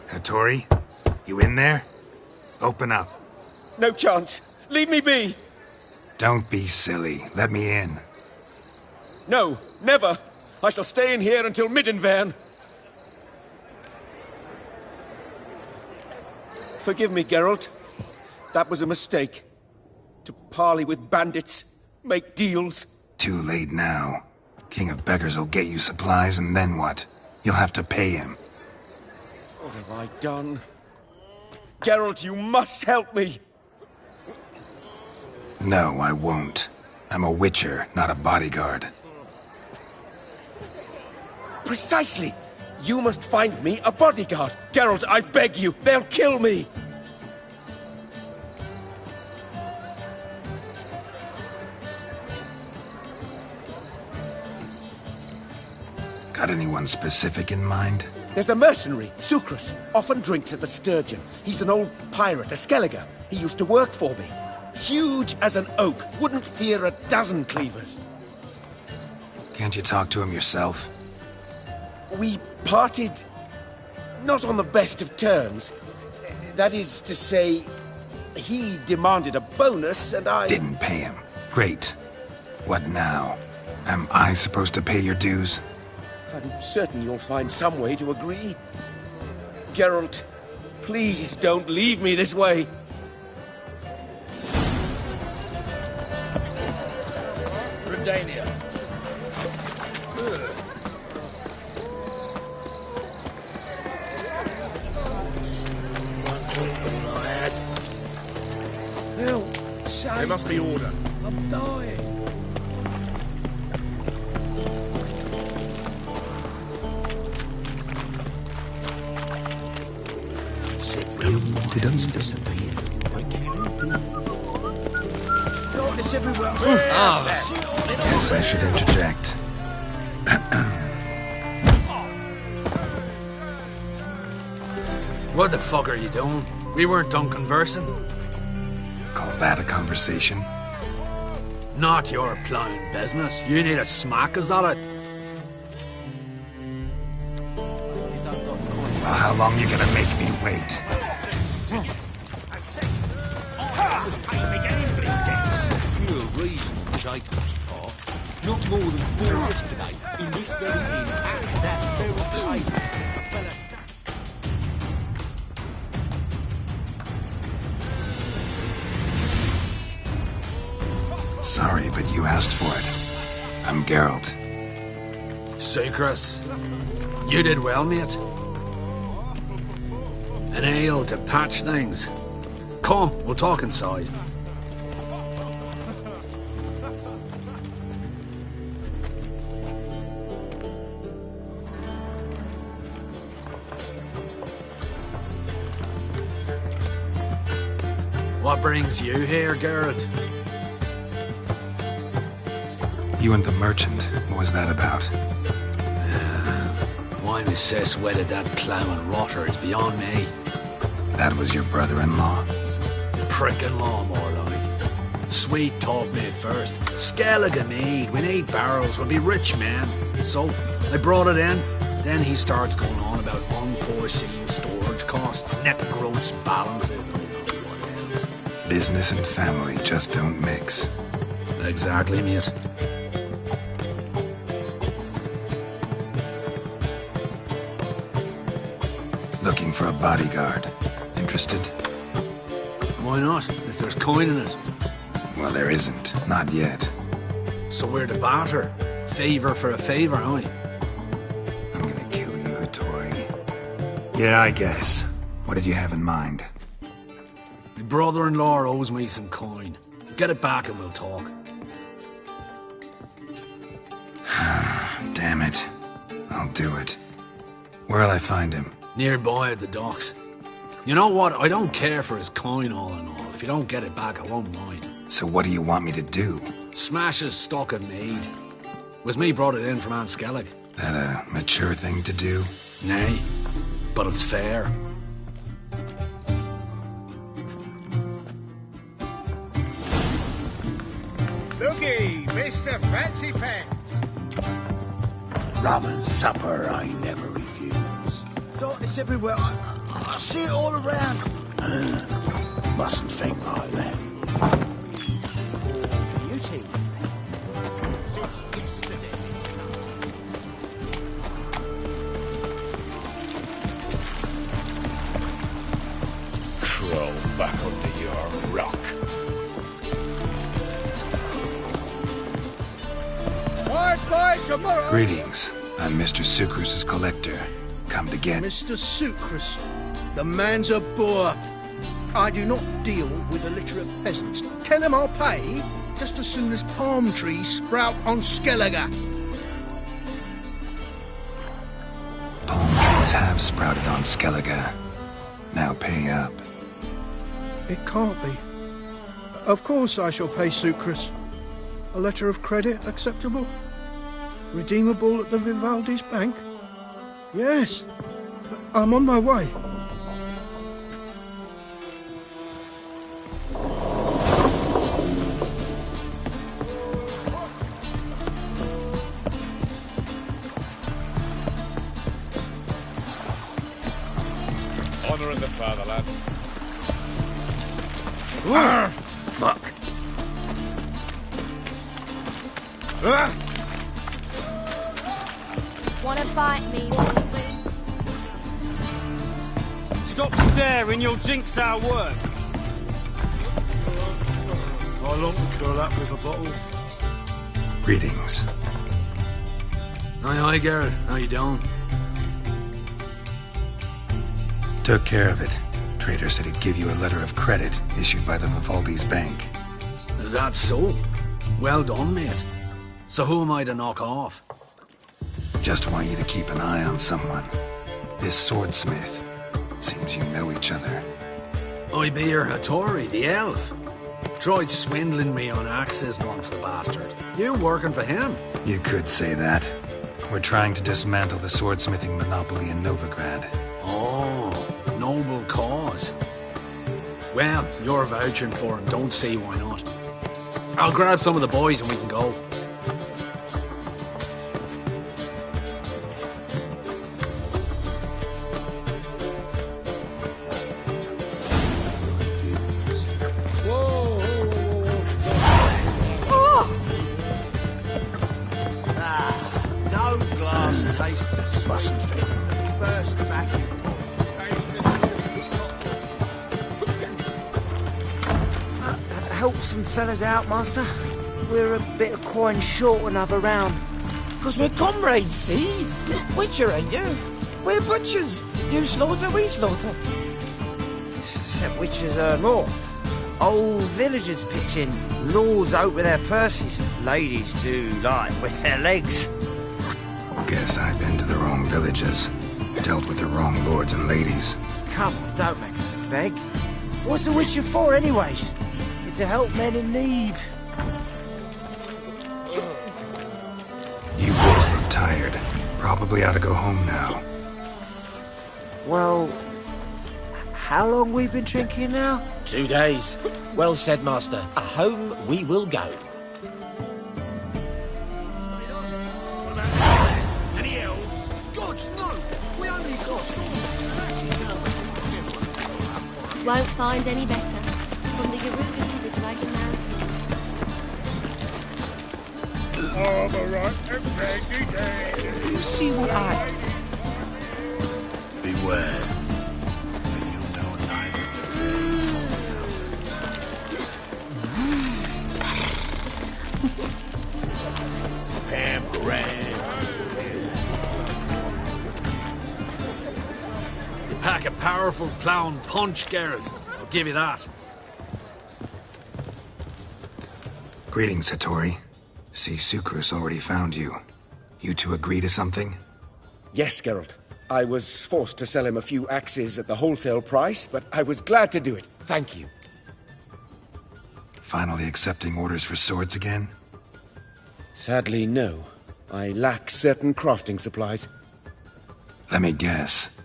Hattori, you in there? Open up. No chance. Leave me be. Don't be silly. Let me in. No, never. I shall stay in here until Middenvern. Forgive me, Geralt. That was a mistake. To parley with bandits, make deals. Too late now. King of Beggars will get you supplies, and then what? You'll have to pay him. What have I done? Geralt, you must help me! No, I won't. I'm a witcher, not a bodyguard. Precisely! You must find me a bodyguard. Geralt, I beg you, they'll kill me! Got anyone specific in mind? There's a mercenary, Sucrus, often drinks at the Sturgeon. He's an old pirate, a Skelliger. He used to work for me. Huge as an oak, wouldn't fear a dozen cleavers. Can't you talk to him yourself? We parted not on the best of terms. That is to say, he demanded a bonus and I... Didn't pay him. Great. What now? Am I supposed to pay your dues? I'm certain you'll find some way to agree. Geralt, please don't leave me this way. Redania. One drink all I had. Hell, shame. There must be order. I'm dying. Didn't disappear. Notice everywhere. Guess I should interject. What the fuck are you doing? We weren't done conversing. Call that a conversation? Not your plowing business. You need a smack us at it. Well, how long you gonna make me wait? Pure reason, Jacob's part. Not more than 4 yesterday, in this very inn, at that very table. Sorry, but you asked for it. I'm Geralt. Sucrus, you did well, mate. An ale to patch things. Come, we'll talk inside. What brings you here, Geralt? You and the merchant. What was that about? Why Miss Sis wedded that ploughing rotter is beyond me. That was your brother-in-law? Prick-in-law, more like. Sweet talk me at first. Skelligan need. We need barrels. We'll be rich men. So, I brought it in. Then he starts going on about unforeseen storage costs, net gross balances, and what else. Business and family just don't mix. Exactly, mate. Looking for a bodyguard. Interested? Why not, if there's coin in it? Well, there isn't. Not yet. So we're to barter. Favor for a favor, aye? I'm gonna kill you, Hattori. Yeah, I guess. What did you have in mind? My brother-in-law owes me some coin. Get it back and we'll talk. Damn it. I'll do it. Where'll I find him? Nearby at the docks. You know what? I don't care for his coin all in all. If you don't get it back, I won't mind. So what do you want me to do? Smash his stock of mead. Was me brought it in from Aunt Skellig. That a mature thing to do? Nay, but it's fair. Looky, Mr. Fancy Pants. Rum and supper I never refuse. Darkness everywhere. I see it all around. Mustn't think like that. Beauty. Since yesterday. Crawl back under your rock. Bye tomorrow. Greetings. I'm Mr. Sucrus's collector. Come to get... Mr. Sucrus, the man's a boor. I do not deal with illiterate peasants. Tell him I'll pay just as soon as palm trees sprout on Skellige. Palm trees have sprouted on Skellige. Now pay up. It can't be. Of course I shall pay Sucrus. A letter of credit acceptable? Redeemable at the Vivaldi's bank? Yes. I'm on my way. Honor in the fatherland. Fuck. Wanna bite me, Wolfie? Stop staring, you'll jinx our work. I long to curl up with a bottle. Greetings. Aye, Garrett. How you doing? Took care of it. Trader said he'd give you a letter of credit issued by the Vivaldi's bank. Is that so? Well done, mate. So who am I to knock off? Just want you to keep an eye on someone. This swordsmith. Seems you know each other. I be your Hattori, the elf. Tried swindling me on axes once, the bastard. You working for him? You could say that. We're trying to dismantle the swordsmithing monopoly in Novigrad. Oh, noble cause. Well, you're vouching for him, don't see why not. I'll grab some of the boys and we can go. Tastes of mustn't fit. It's the first vacuum. Help some fellas out, master. We're a bit of coin short another round. Because we're comrades, see? Witcher, ain't you? We're butchers. You slaughter, we slaughter. Except witches earn more. Old villagers pitch in. Lords out with their purses. Ladies do like with their legs. Guess I've been to the wrong villages. Dealt with the wrong lords and ladies. Come on, don't make us beg. What's the witcher for, anyways? It's to help men in need. You boys look tired. Probably ought to go home now. Well, how long we been drinking now? 2 days. Well said, master. Home we will go. Any elves? God, no! We only got... Won't find any better. From the Yarugi to the Dragon Mountains. You see what I... Beware. You pack a powerful plowing punch, Geralt. I'll give you that. Greetings, Hattori. See, Sucrus already found you. You two agree to something? Yes, Geralt. I was forced to sell him a few axes at the wholesale price, but I was glad to do it. Thank you. Finally accepting orders for swords again? Sadly, no. I lack certain crafting supplies. Let me guess.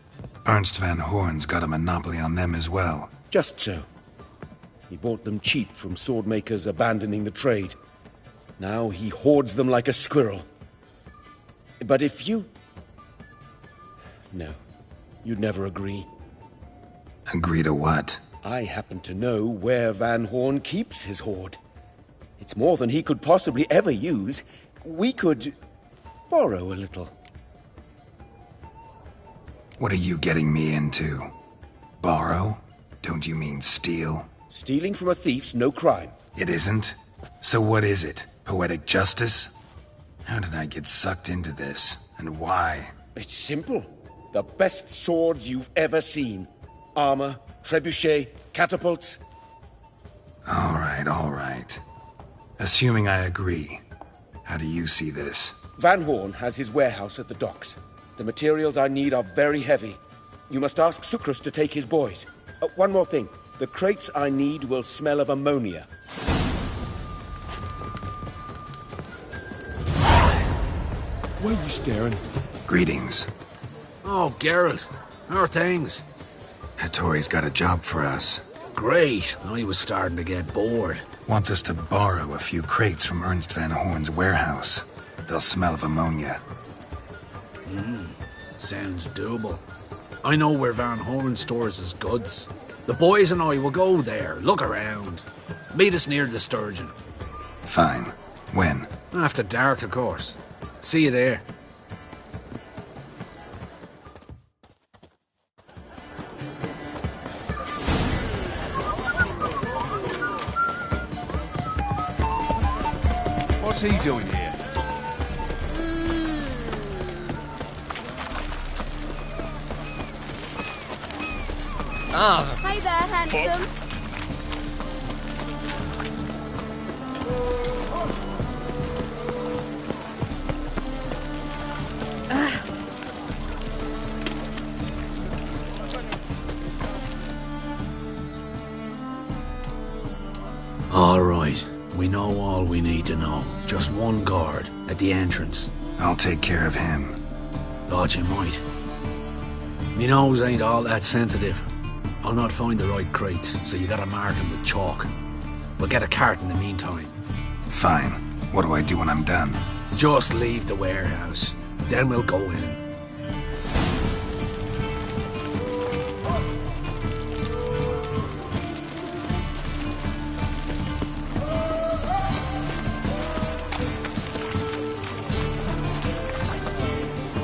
Ernst van Horn's got a monopoly on them as well. Just so. He bought them cheap from sword makers abandoning the trade. Now he hoards them like a squirrel. But if you... No, you'd never agree. Agree to what? I happen to know where Van Horn keeps his hoard. It's more than he could possibly ever use. We could borrow a little. What are you getting me into? Borrow? Don't you mean steal? Stealing from a thief's no crime. It isn't? So what is it? Poetic justice? How did I get sucked into this? And why? It's simple. The best swords you've ever seen. Armor, trebuchet, catapults. All right. Assuming I agree, how do you see this? Van Horn has his warehouse at the docks. The materials I need are very heavy. You must ask Sucrus to take his boys. One more thing. The crates I need will smell of ammonia. Where are you staring? Greetings. Oh, Geralt. How are things? Hattori's got a job for us. Great. I was starting to get bored. Wants us to borrow a few crates from Ernst van Horn's warehouse. They'll smell of ammonia. Sounds doable. I know where Van Horn stores his goods. The boys and I will go there, look around. Meet us near the Sturgeon. Fine. When? After dark, of course. See you there. What's he doing here? Hey there, handsome. All right. We know all we need to know. Just one guard at the entrance. I'll take care of him. Thought you might. Me nose ain't all that sensitive. I'll not find the right crates, so you gotta mark them with chalk. We'll get a cart in the meantime. Fine. What do I do when I'm done? Just leave the warehouse. Then we'll go in.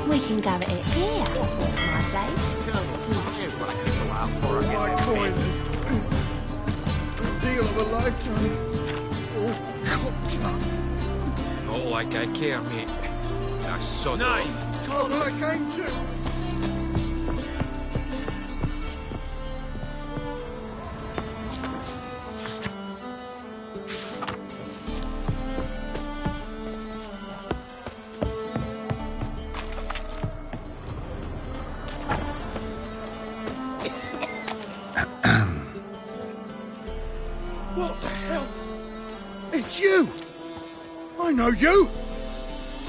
We can go at it here, my place. My coins. The deal of a lifetime. All cooked up. Not like I care, mate. That's sod off. God, well, I came to. What the hell? It's you! I know you!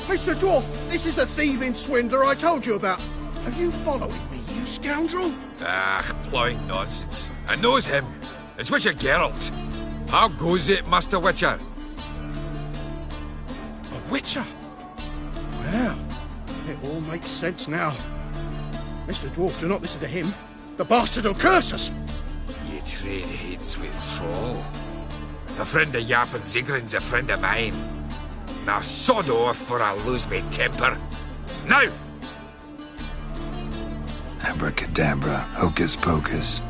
Mr. Dwarf, this is the thieving swindler I told you about. Are you following me, you scoundrel? Ah, plowing nonsense. I knows him. It's Witcher Geralt. How goes it, Master Witcher? A witcher? Well, it all makes sense now. Mr. Dwarf, do not listen to him. The bastard will curse us! You trade heads with troll. A friend of Yap and Zigrin's a friend of mine. Now sod off or I'll lose my temper. Now! Abracadabra, hocus pocus.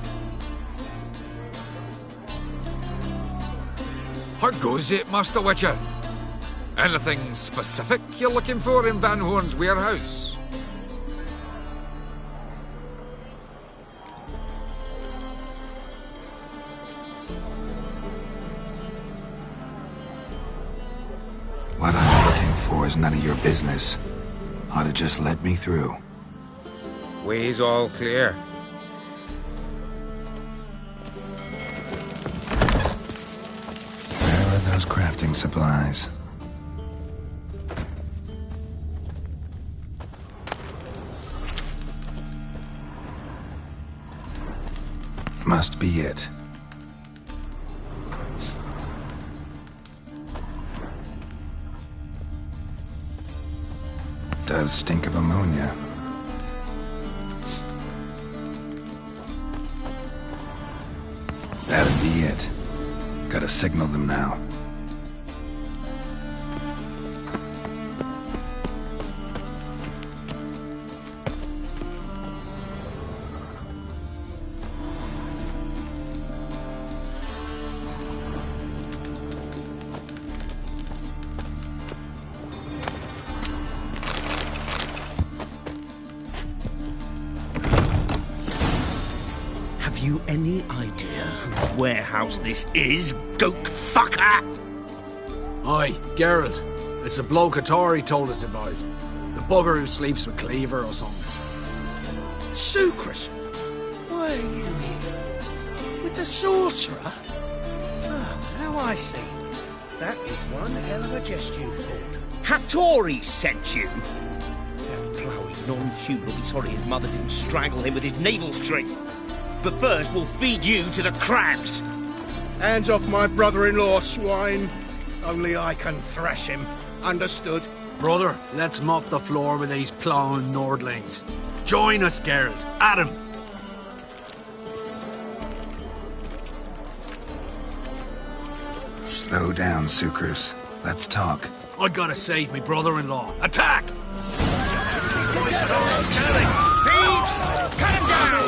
How goes it, Master Witcher? Anything specific you're looking for in Van Horn's warehouse? What I'm looking for is none of your business. Ought to just let me through. Way's all clear. Where are those crafting supplies? Must be it. Does stink of ammonia. That'd be it. Gotta signal them now. Have you any idea whose warehouse this is, goat fucker? Aye, Geralt. It's the bloke Hattori told us about. The bugger who sleeps with Cleaver or something. Sucrus! Why are you here? With the sorcerer? Oh, now I see. That is one hell of a jest you pulled. Hattori sent you? That ploughing non-human will be sorry his mother didn't strangle him with his navel string. But first, we'll feed you to the crabs. Hands off my brother-in-law, swine. Only I can thrash him. Understood? Brother, let's mop the floor with these plowing Nordlings. Join us, Geralt. Adam. Slow down, Sucrus. Let's talk. I gotta save me brother-in-law. Attack! Thieves! Cut him down!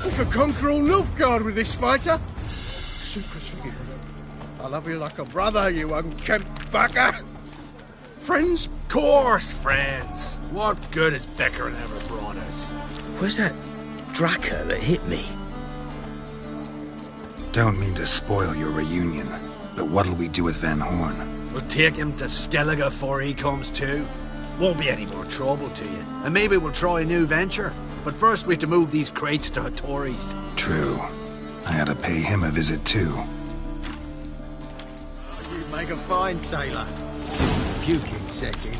We could conquer all Nilfgaard with this fighter. Sucrus, forgive me. I love you like a brother, you unkempt bugger. Friends? Course, friends. What good has Beckering ever brought us? Where's that Draka that hit me? Don't mean to spoil your reunion, but what'll we do with Van Horn? We'll take him to Skellige before he comes to. Won't be any more trouble to you. And maybe we'll try a new venture. But first we have to move these crates to Hattori's. True. I ought to pay him a visit too. You'd make a fine sailor. Puking set in.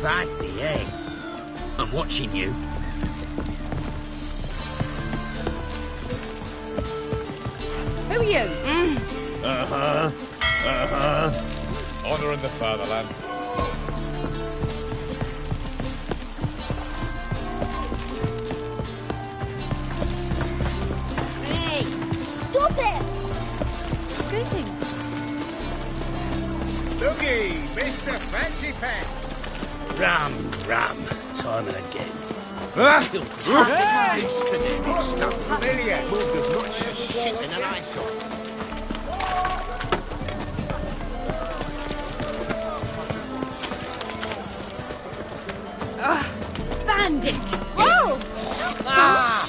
Feisty, eh? I'm watching you. Who are you? Uh-huh. Uh-huh. Honor in the fatherland. Hey! Stop it! Greetings. Looky, Mr. Fancy Pants. Rum, time and again. Yesterday, it's not familiar. Moved as much as shit in an eyesore. Bandit! Whoa! Ah!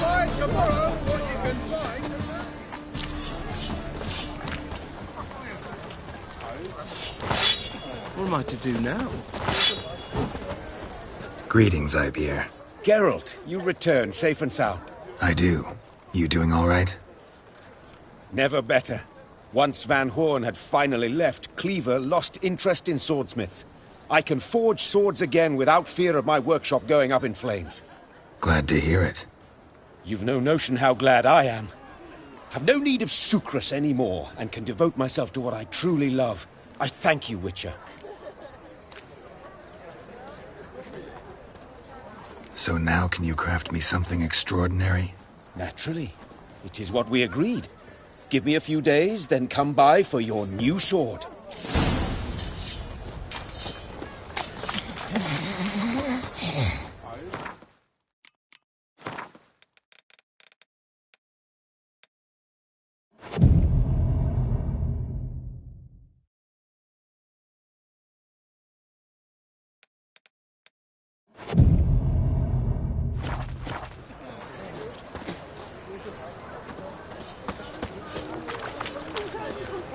Buy tomorrow what you can buy tonight. What am I to do now? Greetings, Ipier. Geralt, you return safe and sound. I do. You doing all right? Never better. Once Van Horn had finally left, Cleaver lost interest in swordsmiths. I can forge swords again without fear of my workshop going up in flames. Glad to hear it. You've no notion how glad I am. I've no need of Sucrus anymore, and can devote myself to what I truly love. I thank you, Witcher. So now can you craft me something extraordinary? Naturally. It is what we agreed. Give me a few days, then come by for your new sword.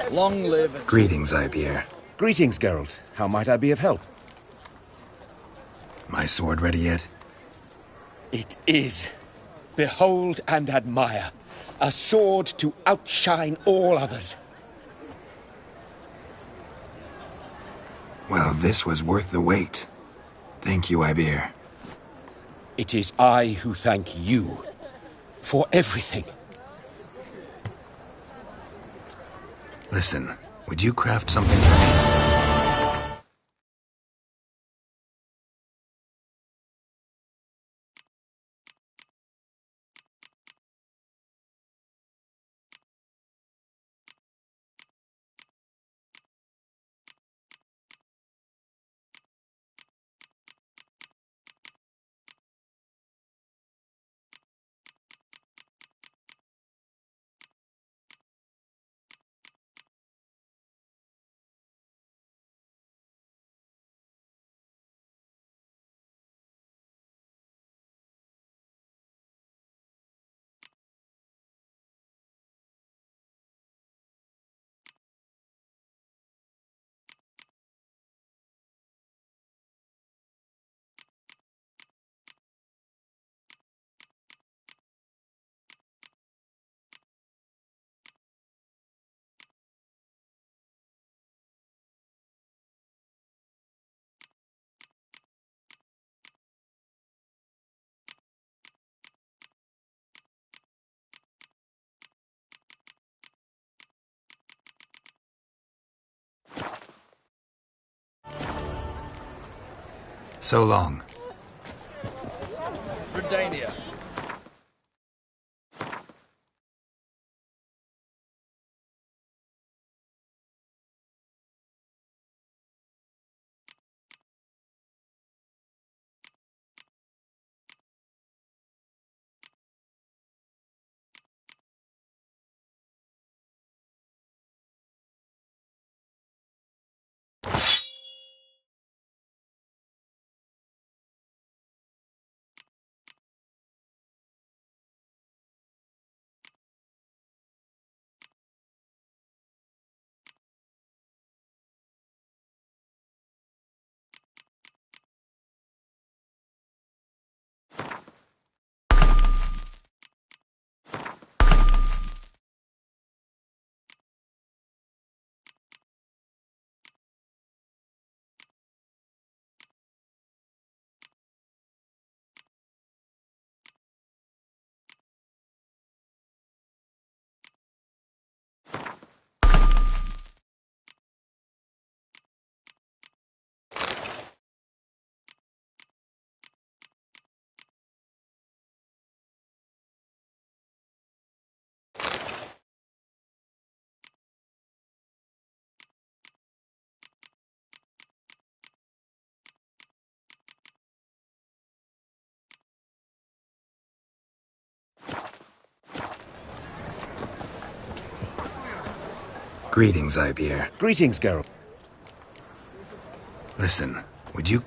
Long live... Greetings, Ibeer. Greetings, Geralt. How might I be of help? My sword ready yet? It is. Behold and admire. A sword to outshine all others. Well, this was worth the wait. Thank you, Ibeer. It is I who thank you for everything. Listen, would you craft something for me? So long. Redania. Greetings, Ibeer. Greetings, Geralt. Listen, would you...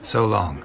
So long.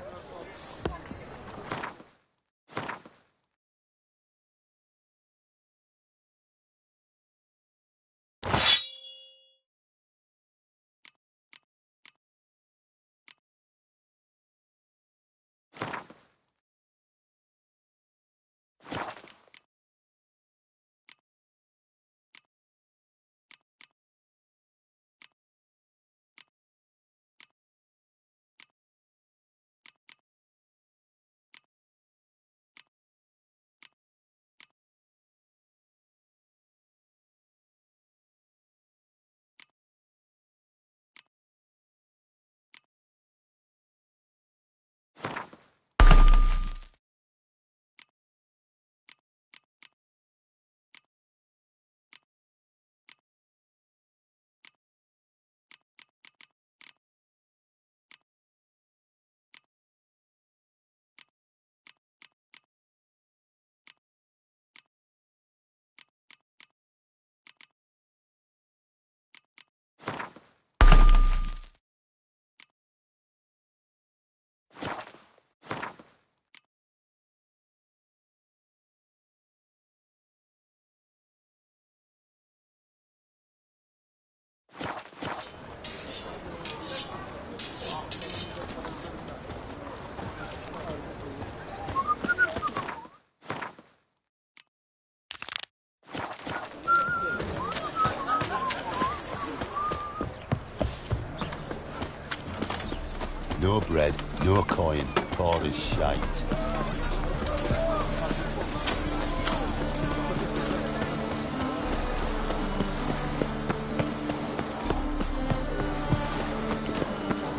No bread, no coin, poor as shite.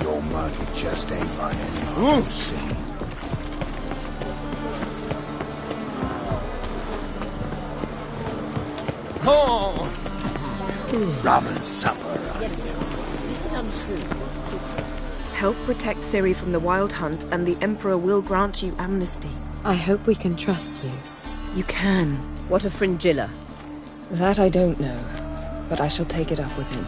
Your market just ain't like any I've seen. Oh! Rum and supper. This is untrue. Help protect Ciri from the Wild Hunt, and the Emperor will grant you amnesty. I hope we can trust you. You can. What of Fringilla? That I don't know, but I shall take it up with him.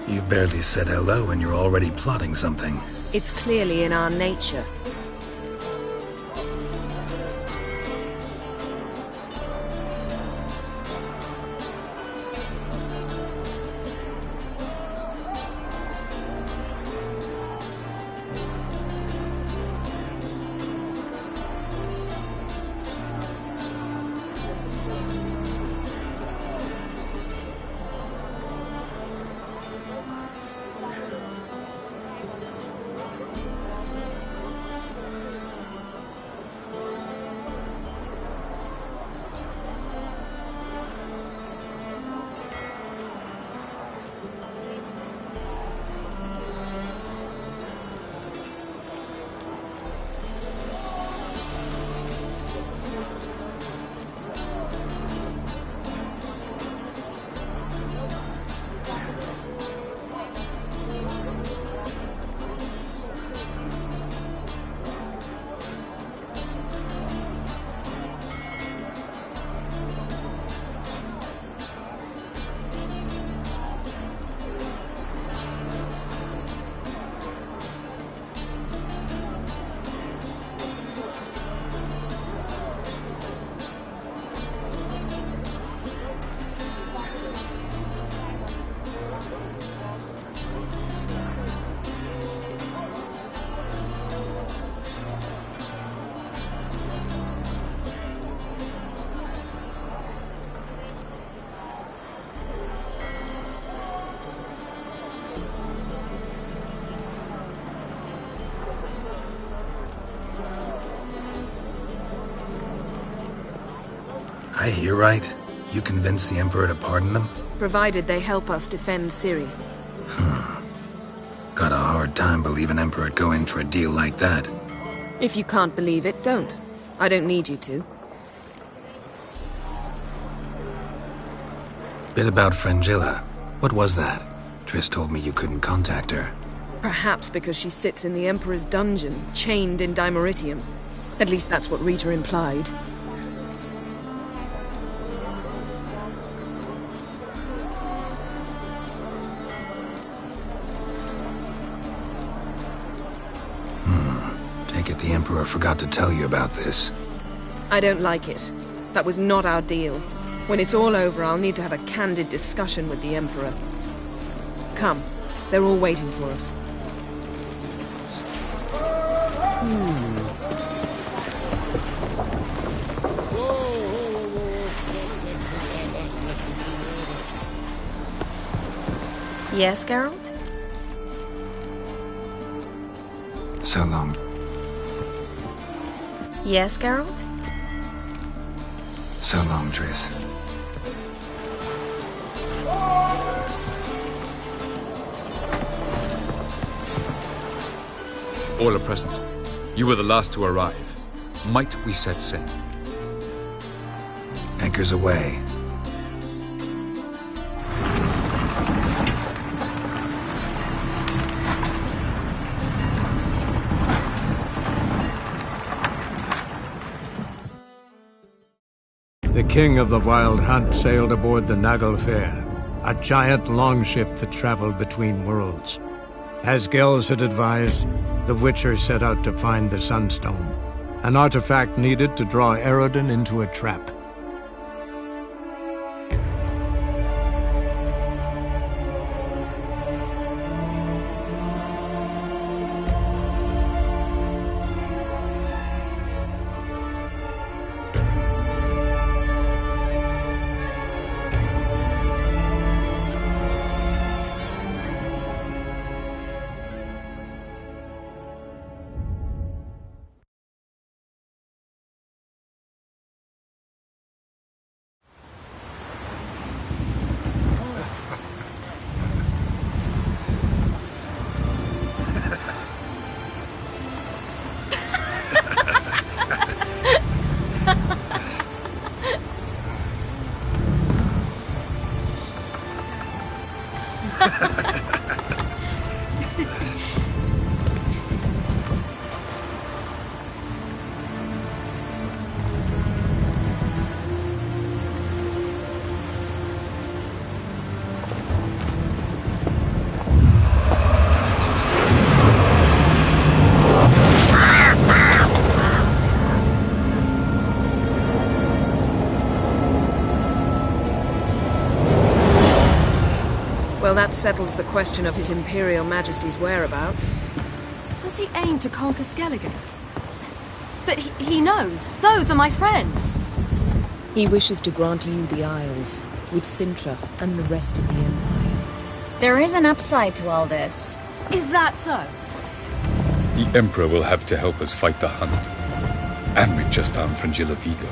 You barely said hello and you're already plotting something. It's clearly in our nature. I hear right? You convinced the Emperor to pardon them? Provided they help us defend Ciri. Got a hard time believing Emperor'd go in for a deal like that. If you can't believe it, don't. I don't need you to. Bit about Fringilla. What was that? Triss told me you couldn't contact her. Perhaps because she sits in the Emperor's dungeon, chained in Dimeritium. At least that's what Rita implied. the Emperor forgot to tell you about this. I don't like it. That was not our deal. When it's all over, I'll need to have a candid discussion with the Emperor. Come. They're all waiting for us. Yes, Geralt? So long. Yes, Geralt? So long, Triss. All are present. You were the last to arrive. Might we set sail? Anchors away. The king of the Wild Hunt sailed aboard the Naglfar, a giant longship that traveled between worlds. As Gels had advised, the Witcher set out to find the Sunstone, an artifact needed to draw Eredin into a trap. Well, that settles the question of His Imperial Majesty's whereabouts. Does he aim to conquer Skellige? But he knows. Those are my friends. He wishes to grant you the Isles, with Sintra and the rest of the Empire. There is an upside to all this. Is that so? The Emperor will have to help us fight the Hunt. And we've just found Fringilla Vigo.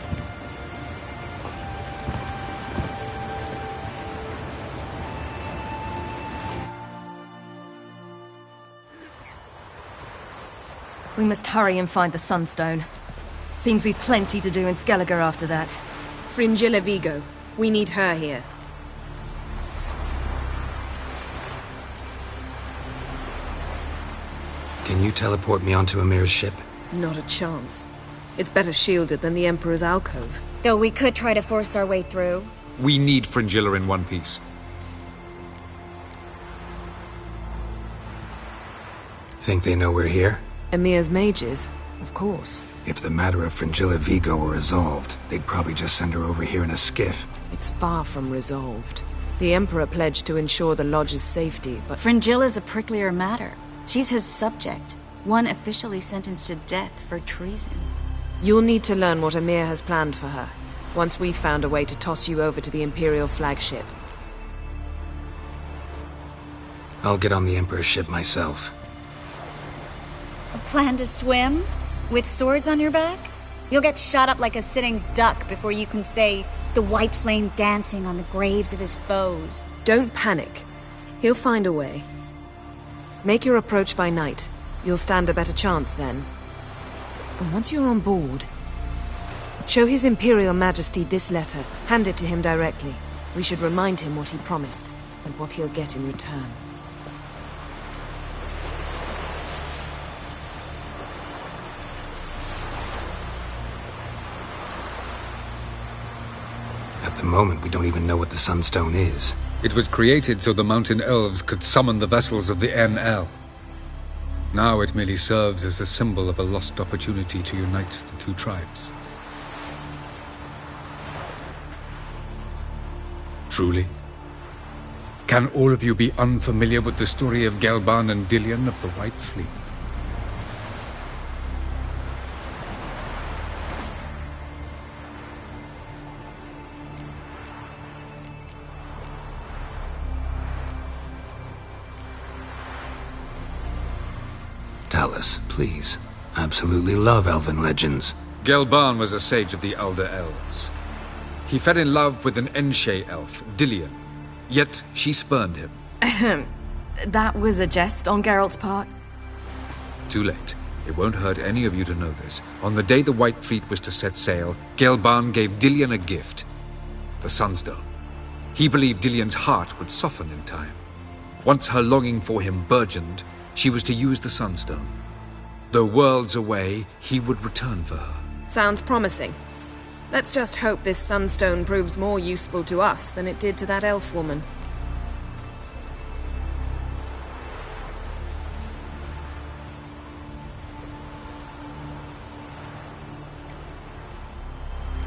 We must hurry and find the Sunstone. Seems we've plenty to do in Skellige after that. Fringilla Vigo. We need her here. Can you teleport me onto Amir's ship? Not a chance. It's better shielded than the Emperor's alcove. Though we could try to force our way through. We need Fringilla in one piece. Think they know we're here? Amir's mages, of course. If the matter of Fringilla Vigo were resolved, they'd probably just send her over here in a skiff. It's far from resolved. The Emperor pledged to ensure the Lodge's safety, but... Fringilla's a pricklier matter. She's his subject, one officially sentenced to death for treason. You'll need to learn what Amir has planned for her, once we've found a way to toss you over to the Imperial flagship. I'll get on the Emperor's ship myself. A plan to swim? With swords on your back? You'll get shot up like a sitting duck before you can say, the white flame dancing on the graves of his foes. Don't panic. He'll find a way. Make your approach by night. You'll stand a better chance then. And once you're on board, show His Imperial Majesty this letter. Hand it to him directly. We should remind him what he promised, and what he'll get in return. At the moment, we don't even know what the Sunstone is. It was created so the Mountain Elves could summon the vessels of the NL. Now it merely serves as a symbol of a lost opportunity to unite the two tribes. Truly? Can all of you be unfamiliar with the story of Gelban and Dillion of the White Fleet? Tell us, please. Absolutely love elven legends. Gelban was a sage of the Elder Elves. He fell in love with an Enshe elf, Dillion, yet she spurned him. That was a jest on Geralt's part? Too late. It won't hurt any of you to know this. On the day the White Fleet was to set sail, Gelban gave Dillion a gift. The Sunstone. He believed Dillion's heart would soften in time. Once her longing for him burgeoned, she was to use the Sunstone. Though worlds away, he would return for her. Sounds promising. Let's just hope this Sunstone proves more useful to us than it did to that elf woman.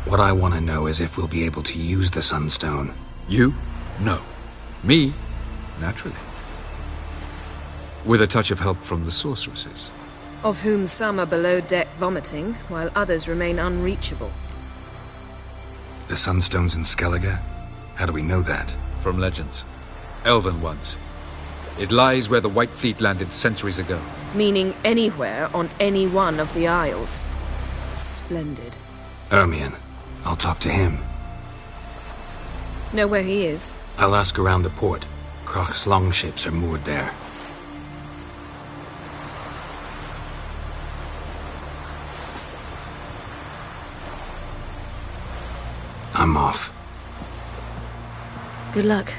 What I want to know is if we'll be able to use the Sunstone. You? No. Me? Naturally. With a touch of help from the sorceresses. Of whom some are below deck vomiting, while others remain unreachable. The Sunstone's in Skellige? How do we know that? From legends. Elven ones. It lies where the White Fleet landed centuries ago. Meaning anywhere on any one of the Isles. Splendid. Ermion. I'll talk to him. Know where he is? I'll ask around the port. Croc's longships are moored there. I'm off. Good luck.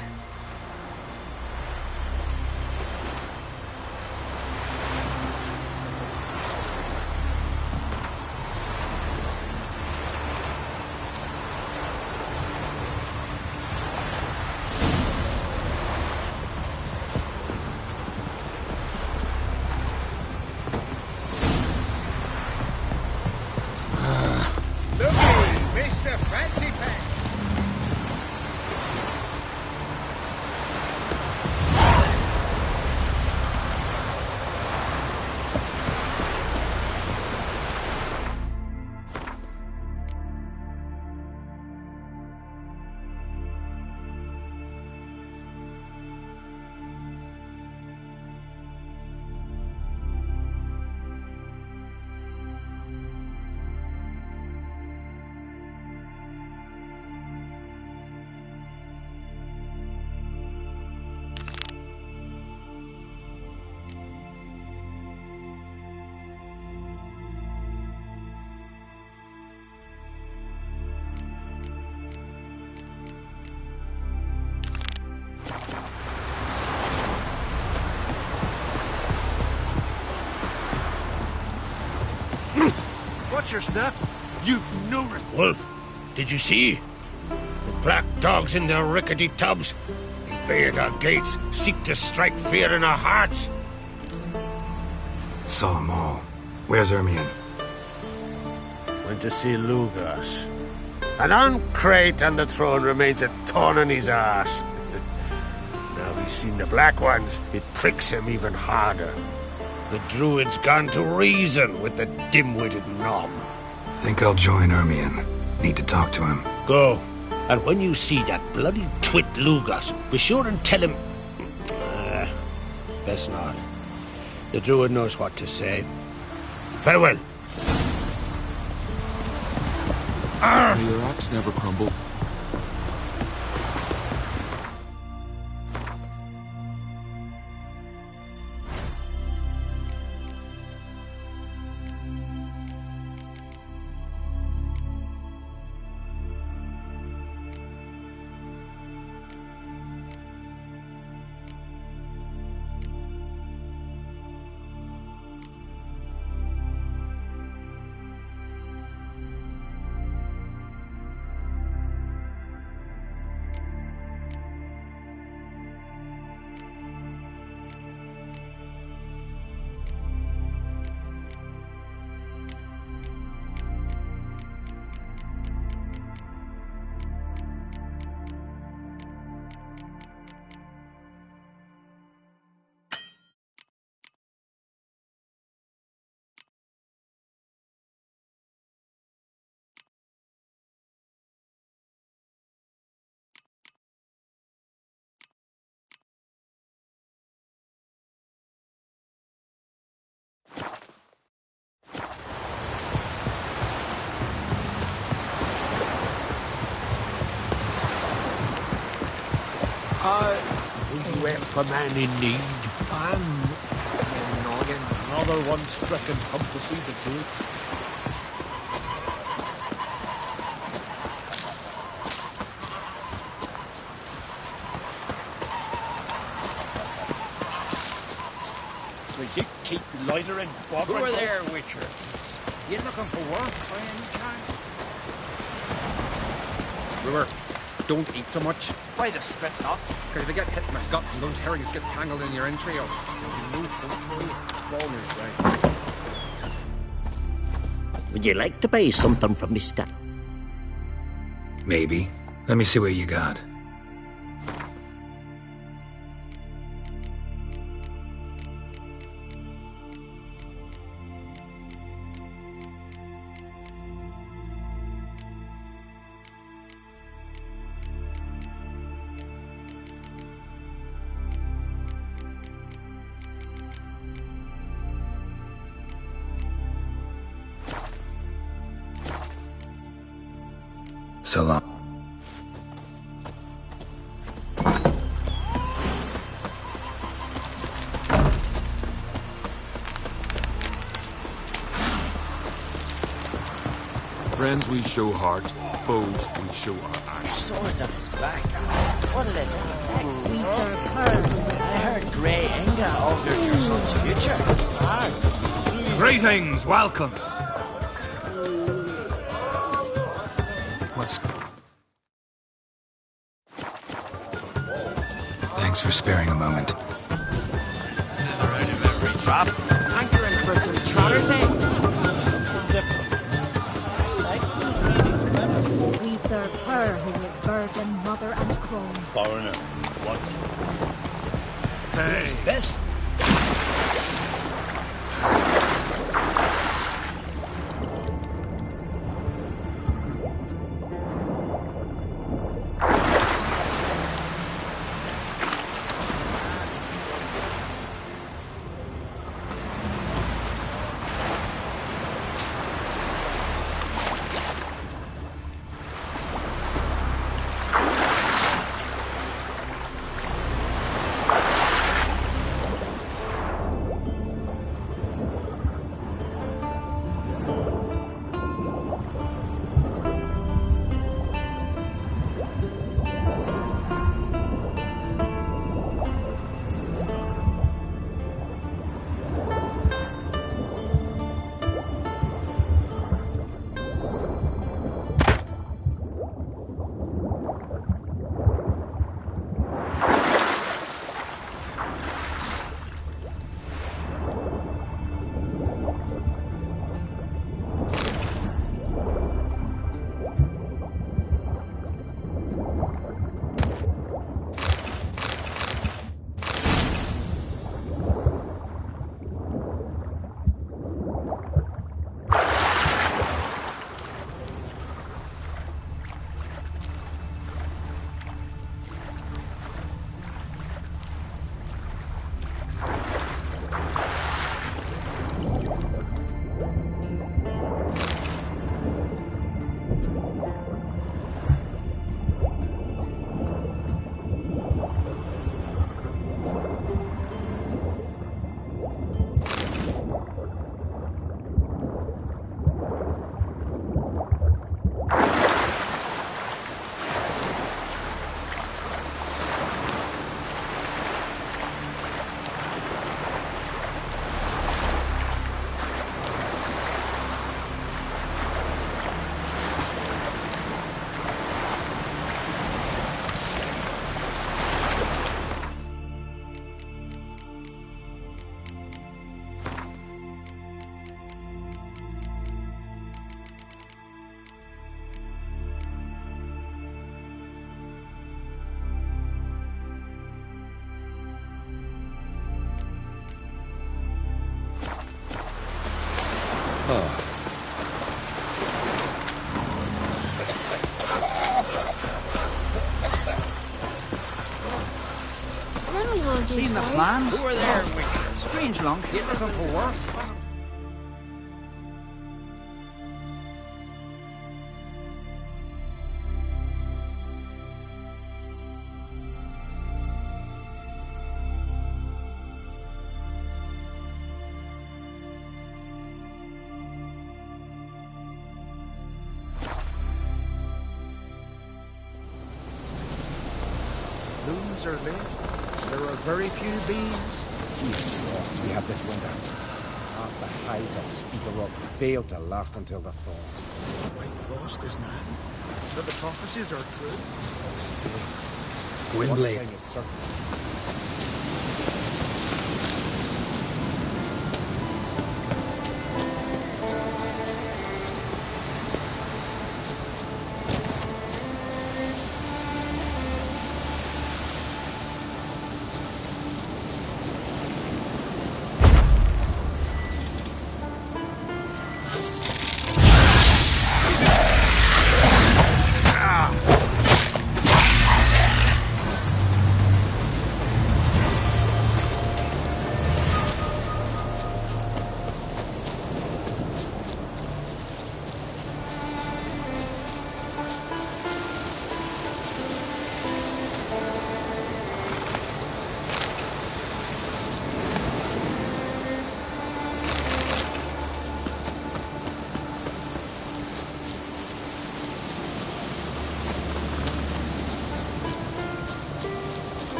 Mr. Fancy Pants! What's your step? You've no Wolf, did you see? The black dogs in their rickety tubs. They bay at our gates, seek to strike fear in our hearts. Saw 'em all. Where's Ermion? Went to see Lugas. An uncrate on the throne remains a thorn in his ass. Now he's seen the black ones, it pricks him even harder. The druid's gone to reason with the dim-witted nom. Think I'll join Ermion. Need to talk to him. Go. And when you see that bloody twit Lugas, be sure and tell him... best not. The druid knows what to say. Farewell. May your axe never crumble. Will you help a man in need? Another one stricken, come to see the goods. Will you keep loitering, bothering? Who are there, Witcher? You looking for work by any chance? Brewer, don't eat so much. Why the spit not? Because if you get hit in the gut and those herrings get tangled in your entrails, you lose control. Bonus, right? Would you like to buy something from Mister? Maybe. Let me see what you got. So long. Friends we show heart, foes we show our eyes. Swords on his back. What'll it do next? We serve her. I heard grey anger augured your son's future. Greetings, welcome. Thanks for sparing a moment. Never out of every trap. Hankering for some trotter thing. Something different. We serve her who is virgin, mother, and crone. Foreigner, what? Hey. Who's this? Seen the plan? Who are there, Witcher? Strange long, you looking for work? blooms are lit. There are very few bees. Yes, Frost, we have this winter. Half the hives at Speaker Rock fail to last until the thaw. White frost is now. So the prophecies are true. One thing is certain.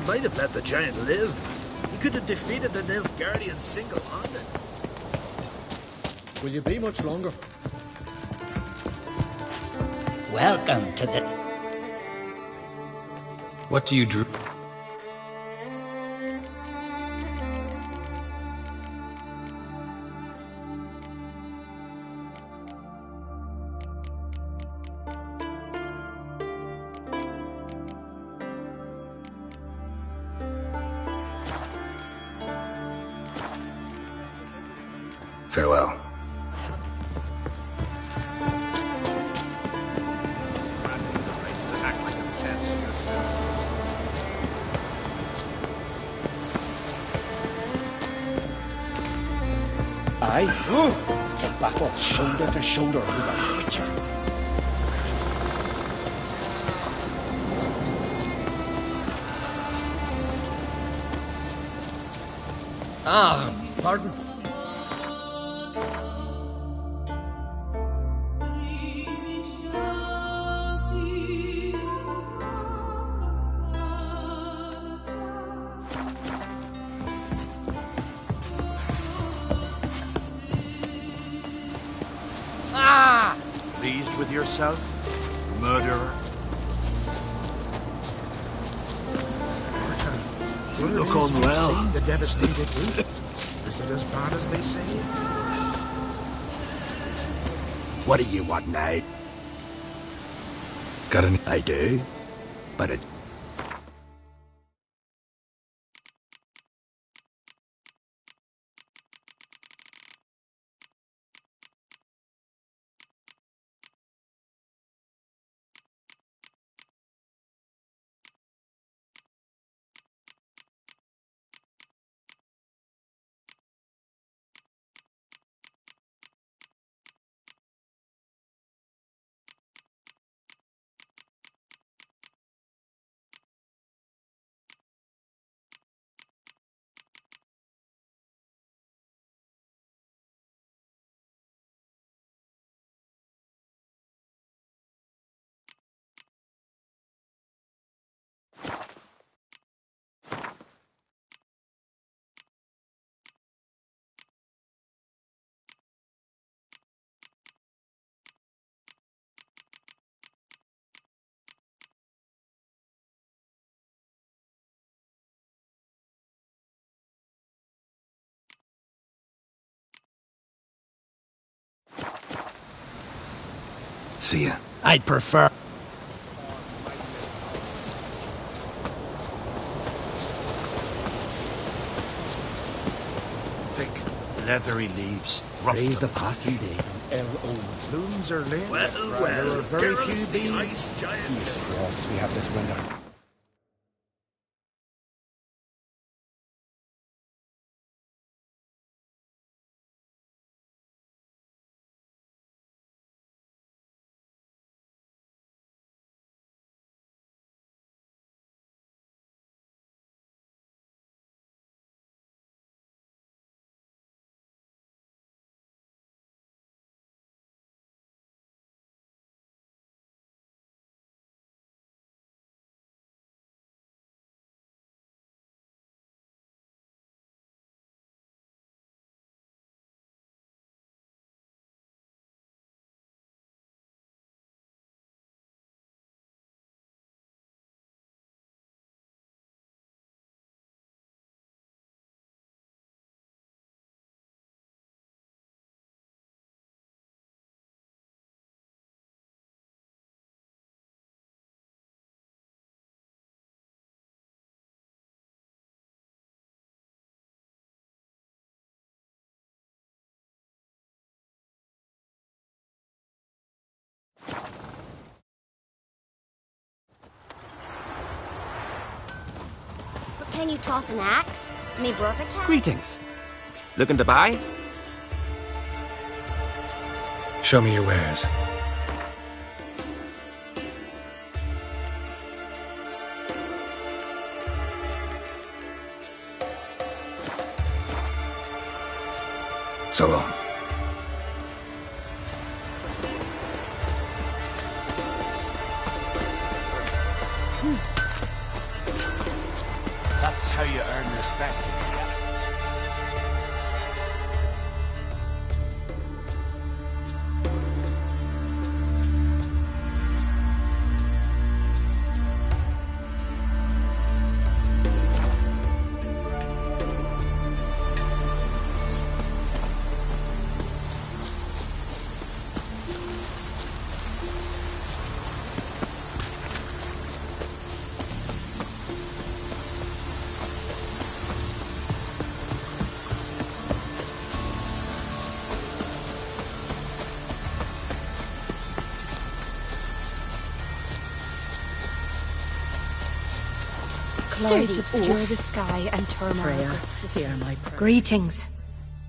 Might have let the giant live. He could have defeated the Nilfgaardians single-handed. Will you be much longer? Welcome to the... What do you drew? Farewell. Aye, to battle shoulder to shoulder with a witcher. Pardon? Pleased with yourself, murderer? You look unwell. Seen the devastated route. Is it as bad as they say? What do you want now? Got any? I do, but it's... See ya. I'd prefer... leathery leaves. Raise the passing day. L.O. blooms are lit. Well, There are very few girls, the bees. ice giant. Fingers crossed we have this winter. But can you toss an axe? Me brother can? Greetings. Looking to buy? Show me your wares. So long. That's how you earn respect, it's Clouds obscure the sky and turmoil Freya, grips the sea. hear my prayer. Greetings.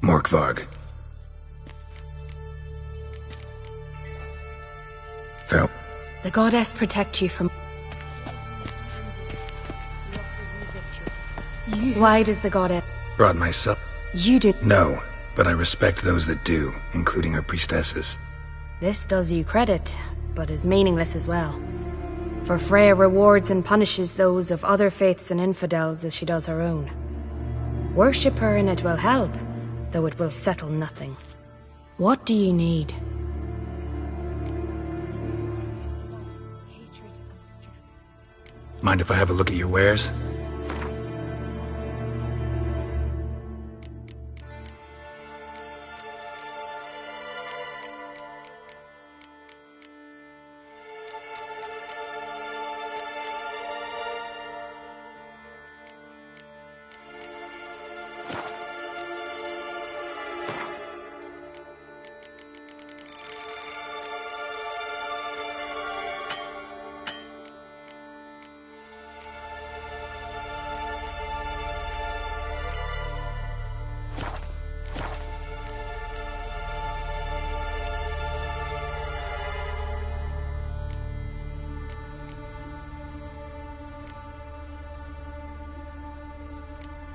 Morkvarg. Farewell. The goddess protect you from... Why does the goddess... Brought myself. You do... No, but I respect those that do, including her priestesses. This does you credit, but is meaningless as well. For Freya rewards and punishes those of other faiths and infidels as she does her own. Worship her and it will help, though it will settle nothing. What do you need? Mind if I have a look at your wares?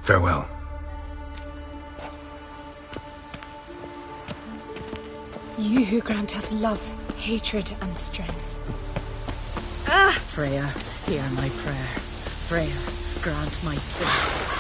Farewell. You who grant us love, hatred, and strength. Freya, hear my prayer. Freya, grant my prayer.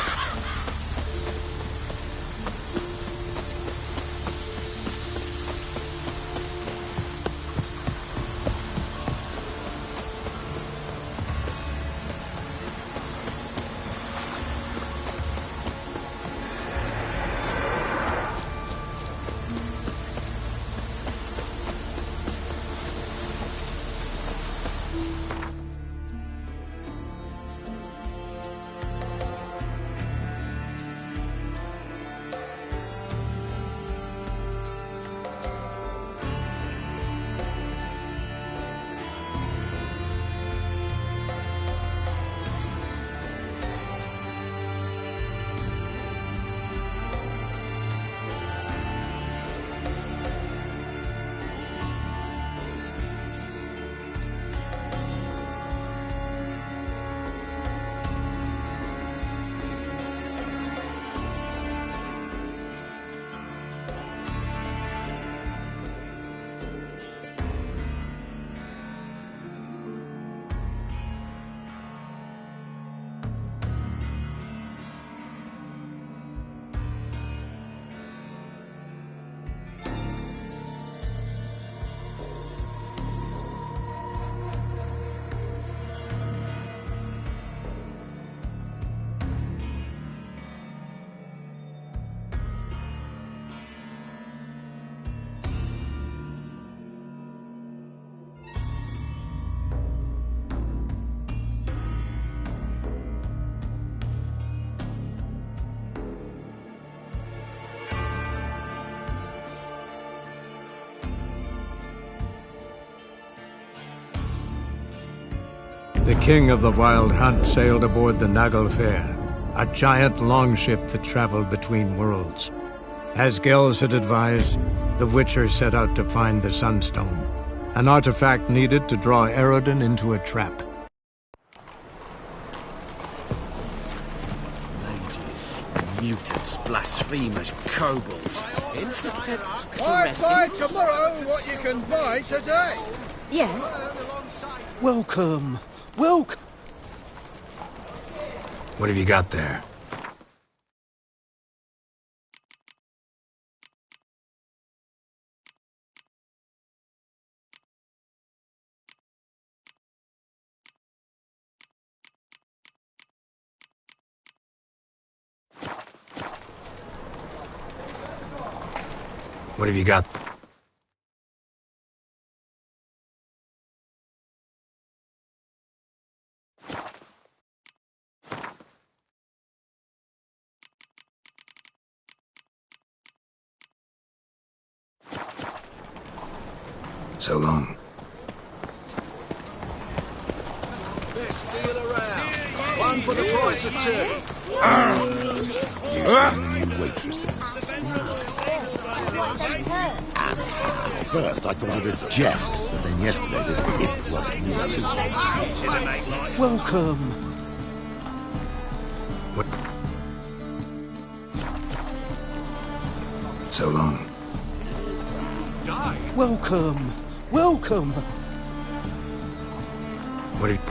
The king of the Wild Hunt sailed aboard the Naglfar, a giant longship that traveled between worlds. As Gels had advised, the Witcher set out to find the Sunstone, an artifact needed to draw Eredin into a trap. Ladies, mutants, blasphemers, kobolds. Buy tomorrow what you can buy today. Yes? Welcome. Welcome. What have you got there? What have you got? So long. Best deal around. One for the price of two. First, I thought it was a jest, but then yesterday this imp robbed me too. Welcome. What? So long. Welcome. Welcome. What have you...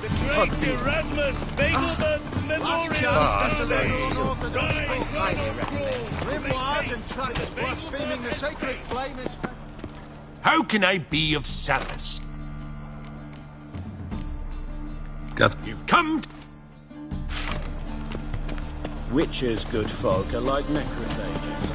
The great Erasmus Begelman Memorial Grimoires and tracts blaspheming the sacred flame is... How can I be of service? You've come... Witchers, good folk, are like necrophages.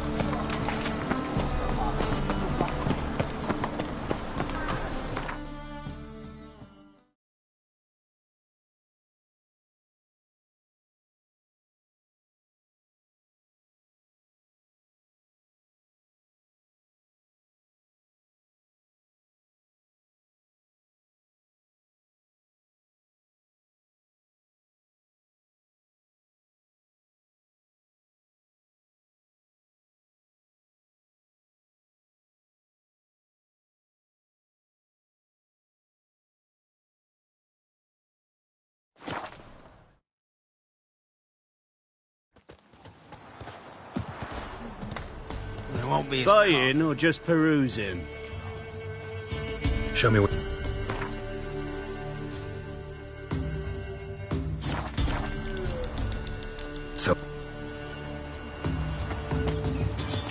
Won't be Buying or just perusing? Show me what... So...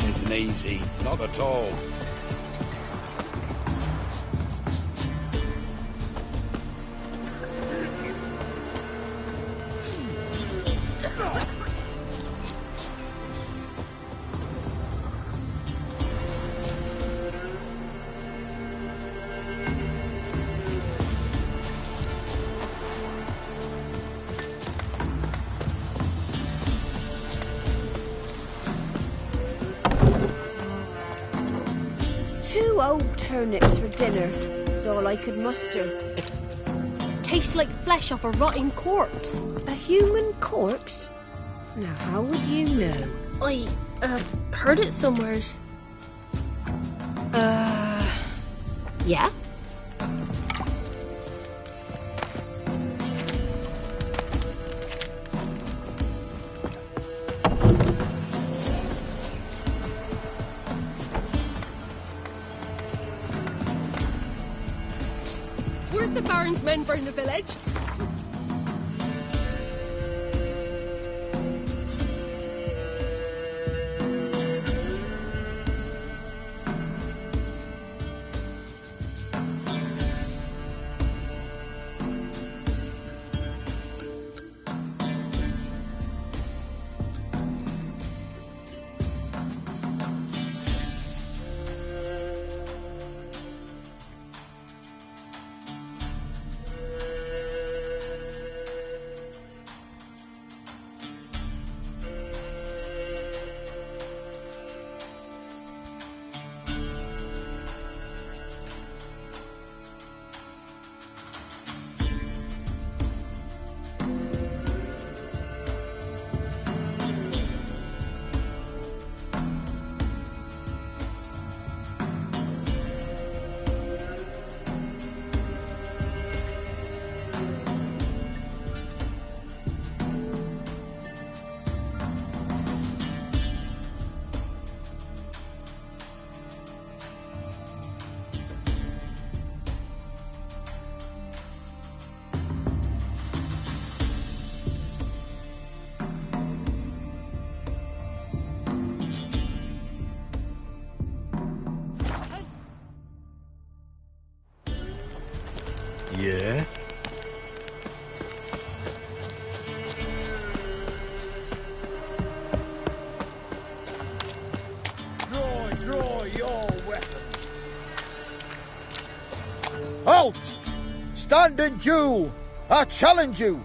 Isn't easy. Not at all. Old turnips for dinner is all I could muster. Tastes like flesh off a rotting corpse. A human corpse? Now, how would you know? I, heard it somewheres. Yeah? Where'd the Baron's men burn the village? Yeah? Draw your weapon. Halt! Stand and duel! I challenge you!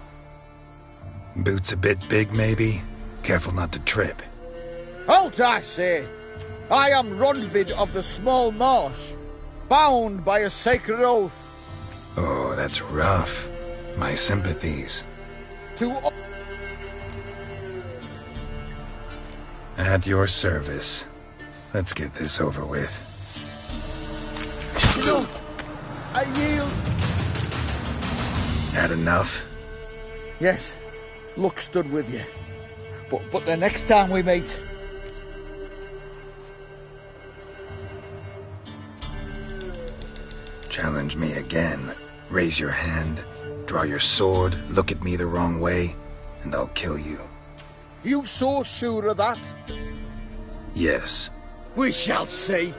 Boots a bit big, maybe? Careful not to trip. Halt, I say! I am Ronvid of the Small Marsh, bound by a sacred oath. Oh, that's rough. My sympathies. To... At your service. Let's get this over with. No! I yield! Had enough? Yes, luck stood with you. But the next time we meet... Challenge me again. Raise your hand, draw your sword, look at me the wrong way, and I'll kill you. You so sure of that? Yes. We shall see.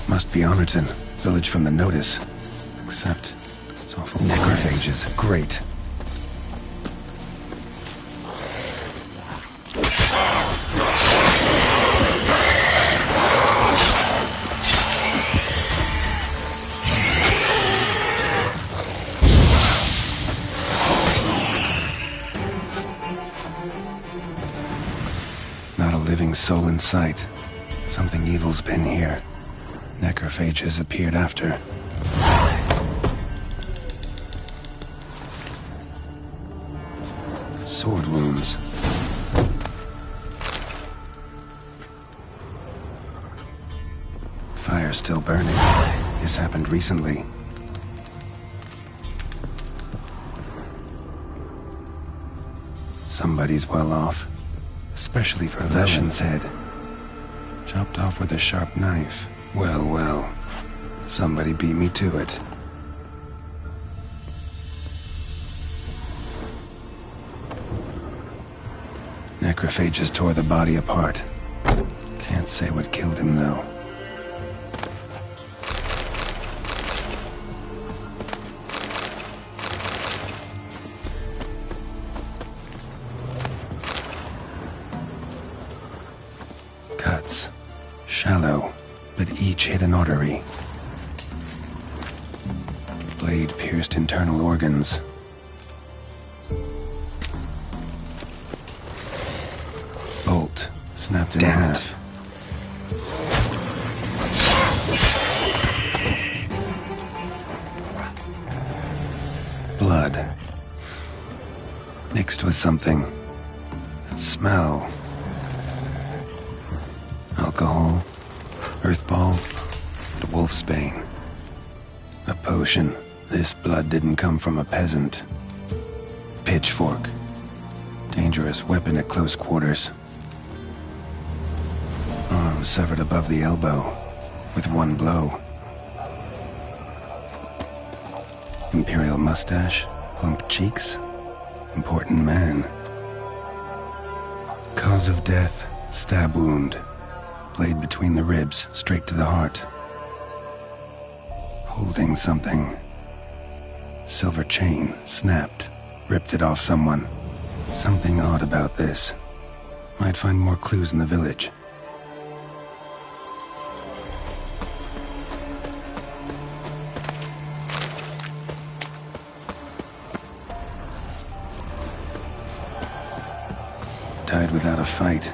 Must be Honorton, village from the notice. Except, it's awful. Necrophages, great. Not a living soul in sight. Something evil's been here. Necrophages appeared after. Sword wounds. Fire still burning. This happened recently. Somebody's well off. Especially for Veshen's head. Chopped off with a sharp knife. Well, well. Somebody beat me to it. Necrophages tore the body apart. Can't say what killed him, though. Cuts. Shallow, but each hit an artery. Blade pierced internal organs. Bolt snapped in half. Blood. Mixed with something. That smell. Alcohol. Earthball. And wolfsbane. A potion. This blood didn't come from a peasant. Pitchfork. Dangerous weapon at close quarters. Arm severed above the elbow. With one blow. Imperial mustache. Plump cheeks. Important man. Cause of death. Stab wound. Blade between the ribs, straight to the heart. Holding something. Silver chain, snapped, ripped it off someone. Something odd about this. Might find more clues in the village. Died without a fight.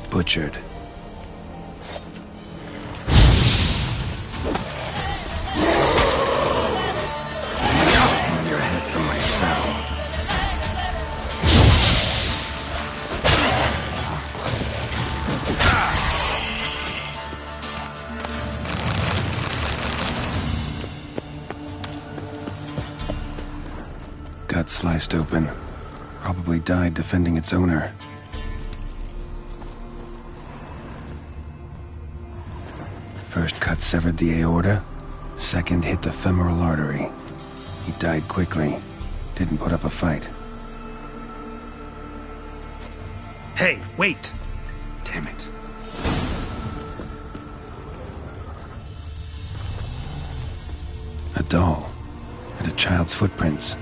Butchered. Hang your head from my saddle. Gut sliced open. Probably died defending its owner. First cut severed the aorta, second hit the femoral artery. He died quickly, didn't put up a fight. Hey, wait! Damn it. A doll, and a child's footprints.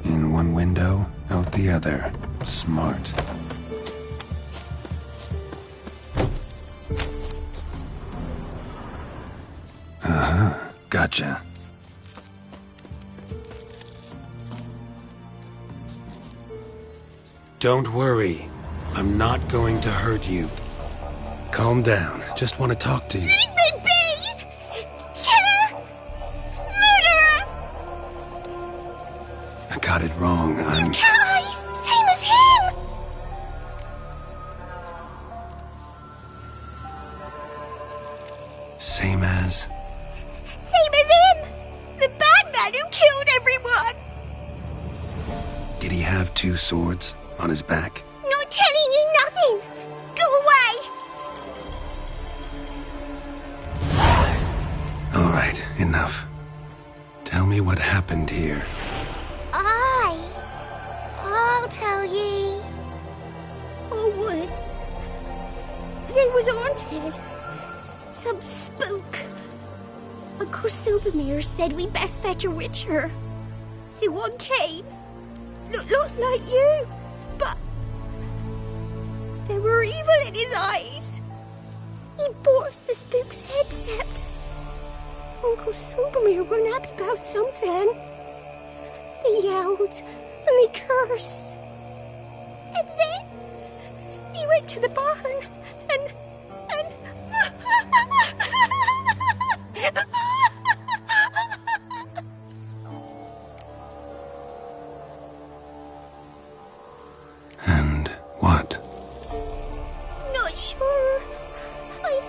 In one window, out the other. Smart. Gotcha. Don't worry. I'm not going to hurt you. Calm down. Just want to talk to you. Leave me be! Killer! Murderer! I got it wrong. You've cat eyes! Same as him! Same as? Same as him! The bad man who killed everyone! Did he have two swords on his back? Not telling you nothing! Go away! All right, enough. Tell me what happened here. I'll tell ye. Our woods. They was haunted. Some spook. Uncle Silvermere said we best fetch a witcher. So one came. Looked lots like you, but there were evil in his eyes. He bore us the spook's head, except Uncle Silvermere weren't happy about something. They yelled and they cursed. And then he went to the barn and And what? Not sure. I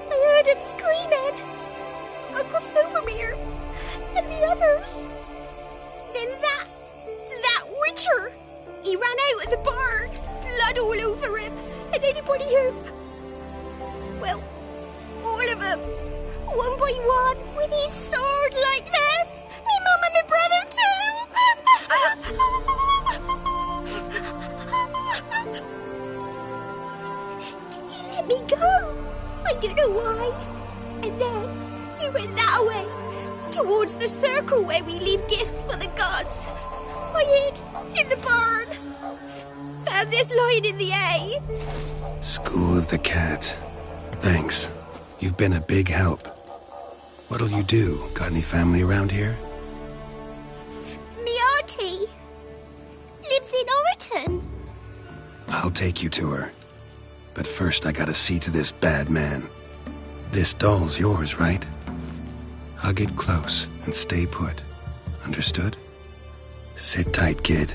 heard him screaming. Uncle Silvermere and the others. Then that witcher. He ran out of the barn, blood all over him, and anybody who... Well, all of them, one by one, with his sword like this. Me mum and my brother too. He let me go. I don't know why. And then he went that way, towards the circle where we leave gifts for the gods. I hid in the barn. Found this lying in the hay. School of the Cat. Thanks. You've been a big help. What'll you do? Got any family around here? Me auntie lives in Overton. I'll take you to her. But first I gotta see to this bad man. This doll's yours, right? Hug it close and stay put. Understood? Sit tight, kid.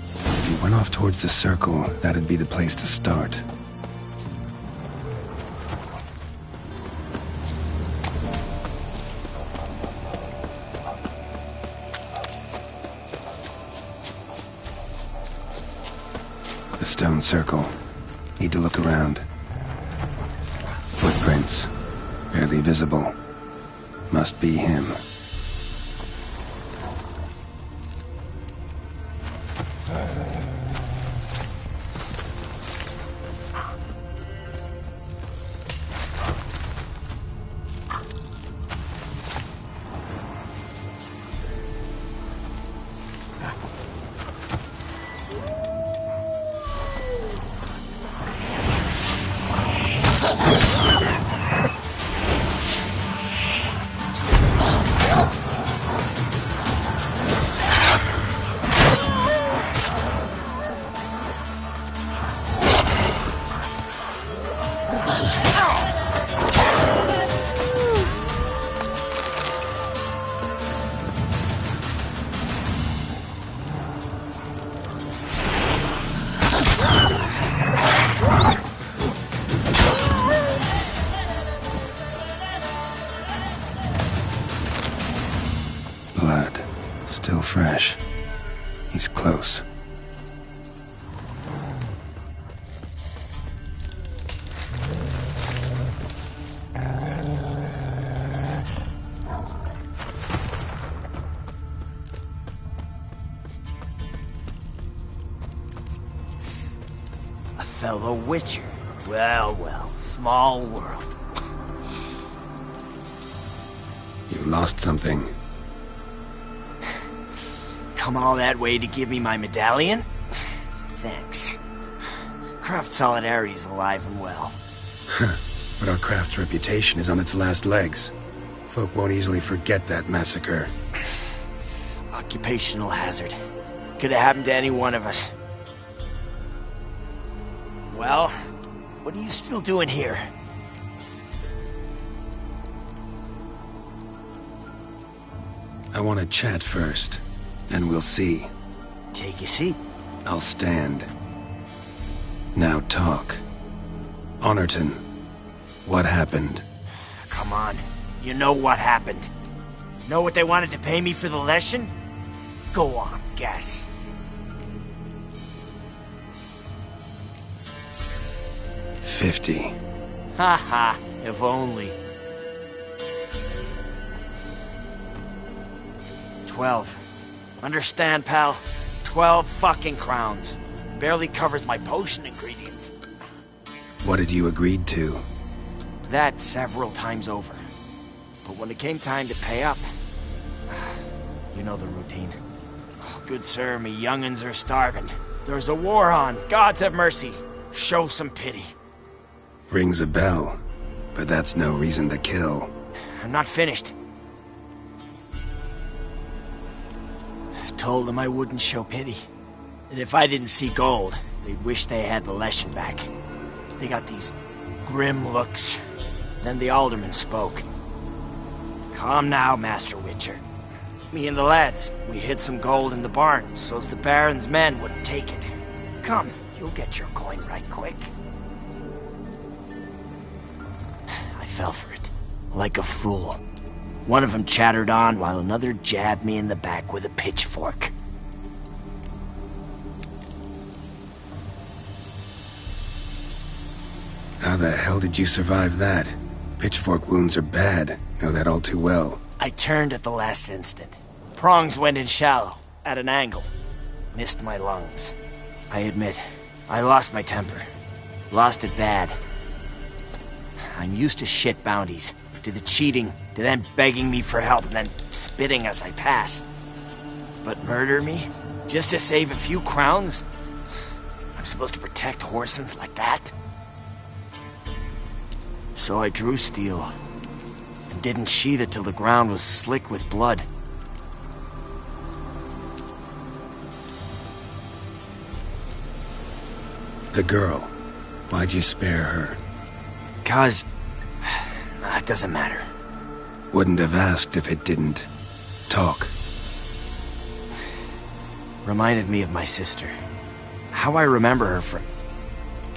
If you went off towards the circle, that'd be the place to start. The stone circle. Need to look around. Footprints. Barely visible. Must be him. stash. He's close. A fellow Witcher. Well, well, small world. You lost something. Come all that way to give me my medallion? Thanks. Craft Solidarity's alive and well. But our craft's reputation is on its last legs. Folk won't easily forget that massacre. Occupational hazard. Could have happened to any one of us. Well, what are you still doing here? I want to chat first, then we'll see. Take your seat. I'll stand. Now talk. Honorton, what happened? Come on. You know what happened. Know what they wanted to pay me for the lesson? Go on, guess. $50. Haha, if only. 12. Understand, pal? 12 fucking crowns. Barely covers my potion ingredients. What had you agreed to? That several times over. But when it came time to pay up, you know the routine. Oh, good sir, me young'uns are starving. There's a war on. Gods have mercy. Show some pity. Rings a bell, but that's no reason to kill. I'm not finished. I told them I wouldn't show pity. And if I didn't see gold, they'd wish they had the lesson back. They got these grim looks. Then the alderman spoke. Come now, Master Witcher. Me and the lads, we hid some gold in the barn, so's the Baron's men wouldn't take it. Come, you'll get your coin right quick. I fell for it, like a fool. One of them chattered on while another jabbed me in the back with a pitchfork. How the hell did you survive that? Pitchfork wounds are bad. Know that all too well. I turned at the last instant. Prongs went in shallow, at an angle. Missed my lungs. I admit, I lost my temper. Lost it bad. I'm used to shit bounties, to the cheating, to them begging me for help and then spitting as I pass. But murder me? Just to save a few crowns? I'm supposed to protect Horsens like that? So I drew steel, and didn't sheathe it till the ground was slick with blood. The girl. Why'd you spare her? 'Cause... it doesn't matter. Wouldn't have asked if it didn't. Talk. Reminded me of my sister. How I remember her from...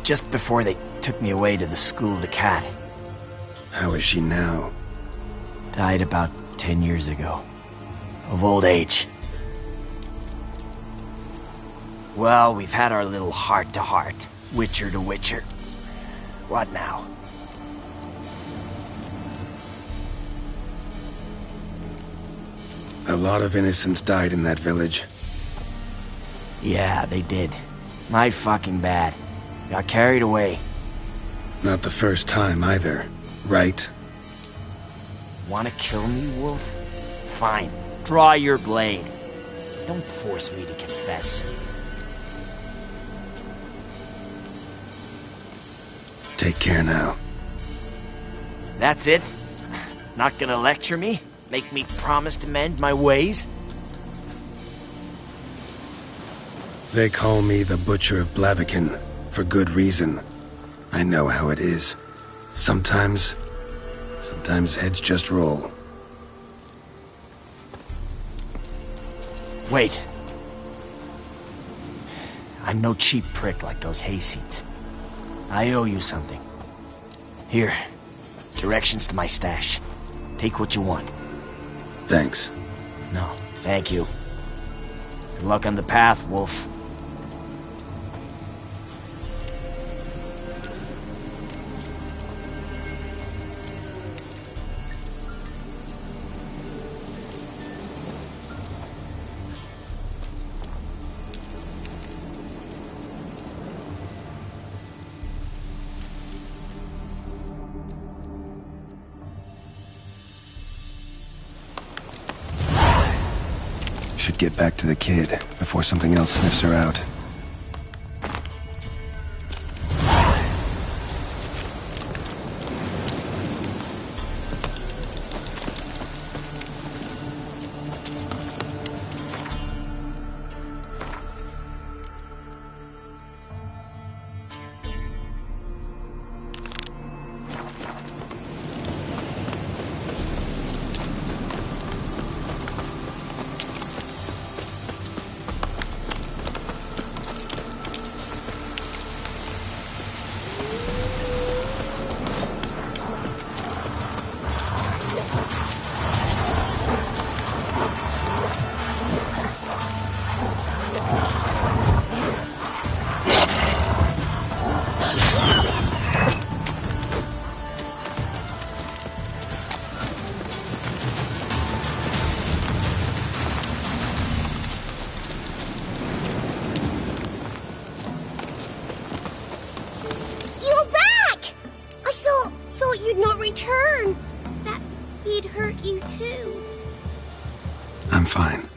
just before they took me away to the School of the Cat. How is she now? Died about 10 years ago. Of old age. Well, we've had our little heart-to-heart. Witcher to Witcher. What now? A lot of innocents died in that village. Yeah, they did. My fucking bad. Got carried away. Not the first time either, right? Wanna kill me, Wolf? Fine. Draw your blade. Don't force me to confess. Take care now. That's it? Not gonna lecture me? Make me promise to mend my ways? They call me the Butcher of Blaviken, for good reason. I know how it is. Sometimes heads just roll. Wait. I'm no cheap prick like those hayseeds. I owe you something. Here, directions to my stash. Take what you want. Thanks. No, thank you. Good luck on the path, Wolf. Should get back to the kid before something else sniffs her out. Return. That he'd hurt you too. I'm fine.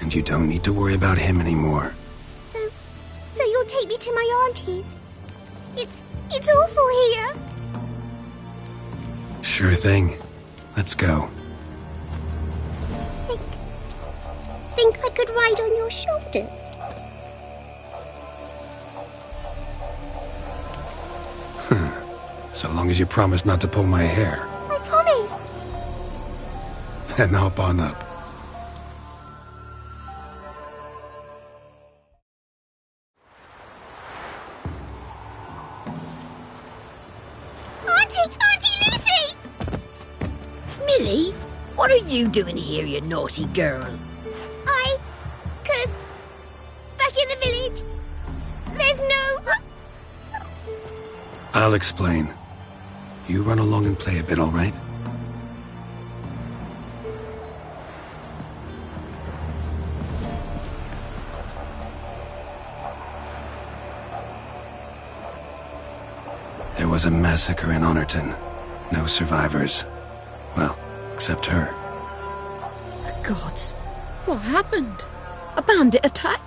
And you don't need to worry about him anymore. So you'll take me to my auntie's? It's awful here. Sure thing. Let's go. Think I could ride on your shoulders? So long as you promise not to pull my hair. I promise. Then hop on up. Auntie Lucy! Millie, what are you doing here, you naughty girl? 'Cause back in the village, there's no... I'll explain. You run along and play a bit, all right? There was a massacre in Honorton. No survivors. Well, except her. Gods, what happened? A bandit attack?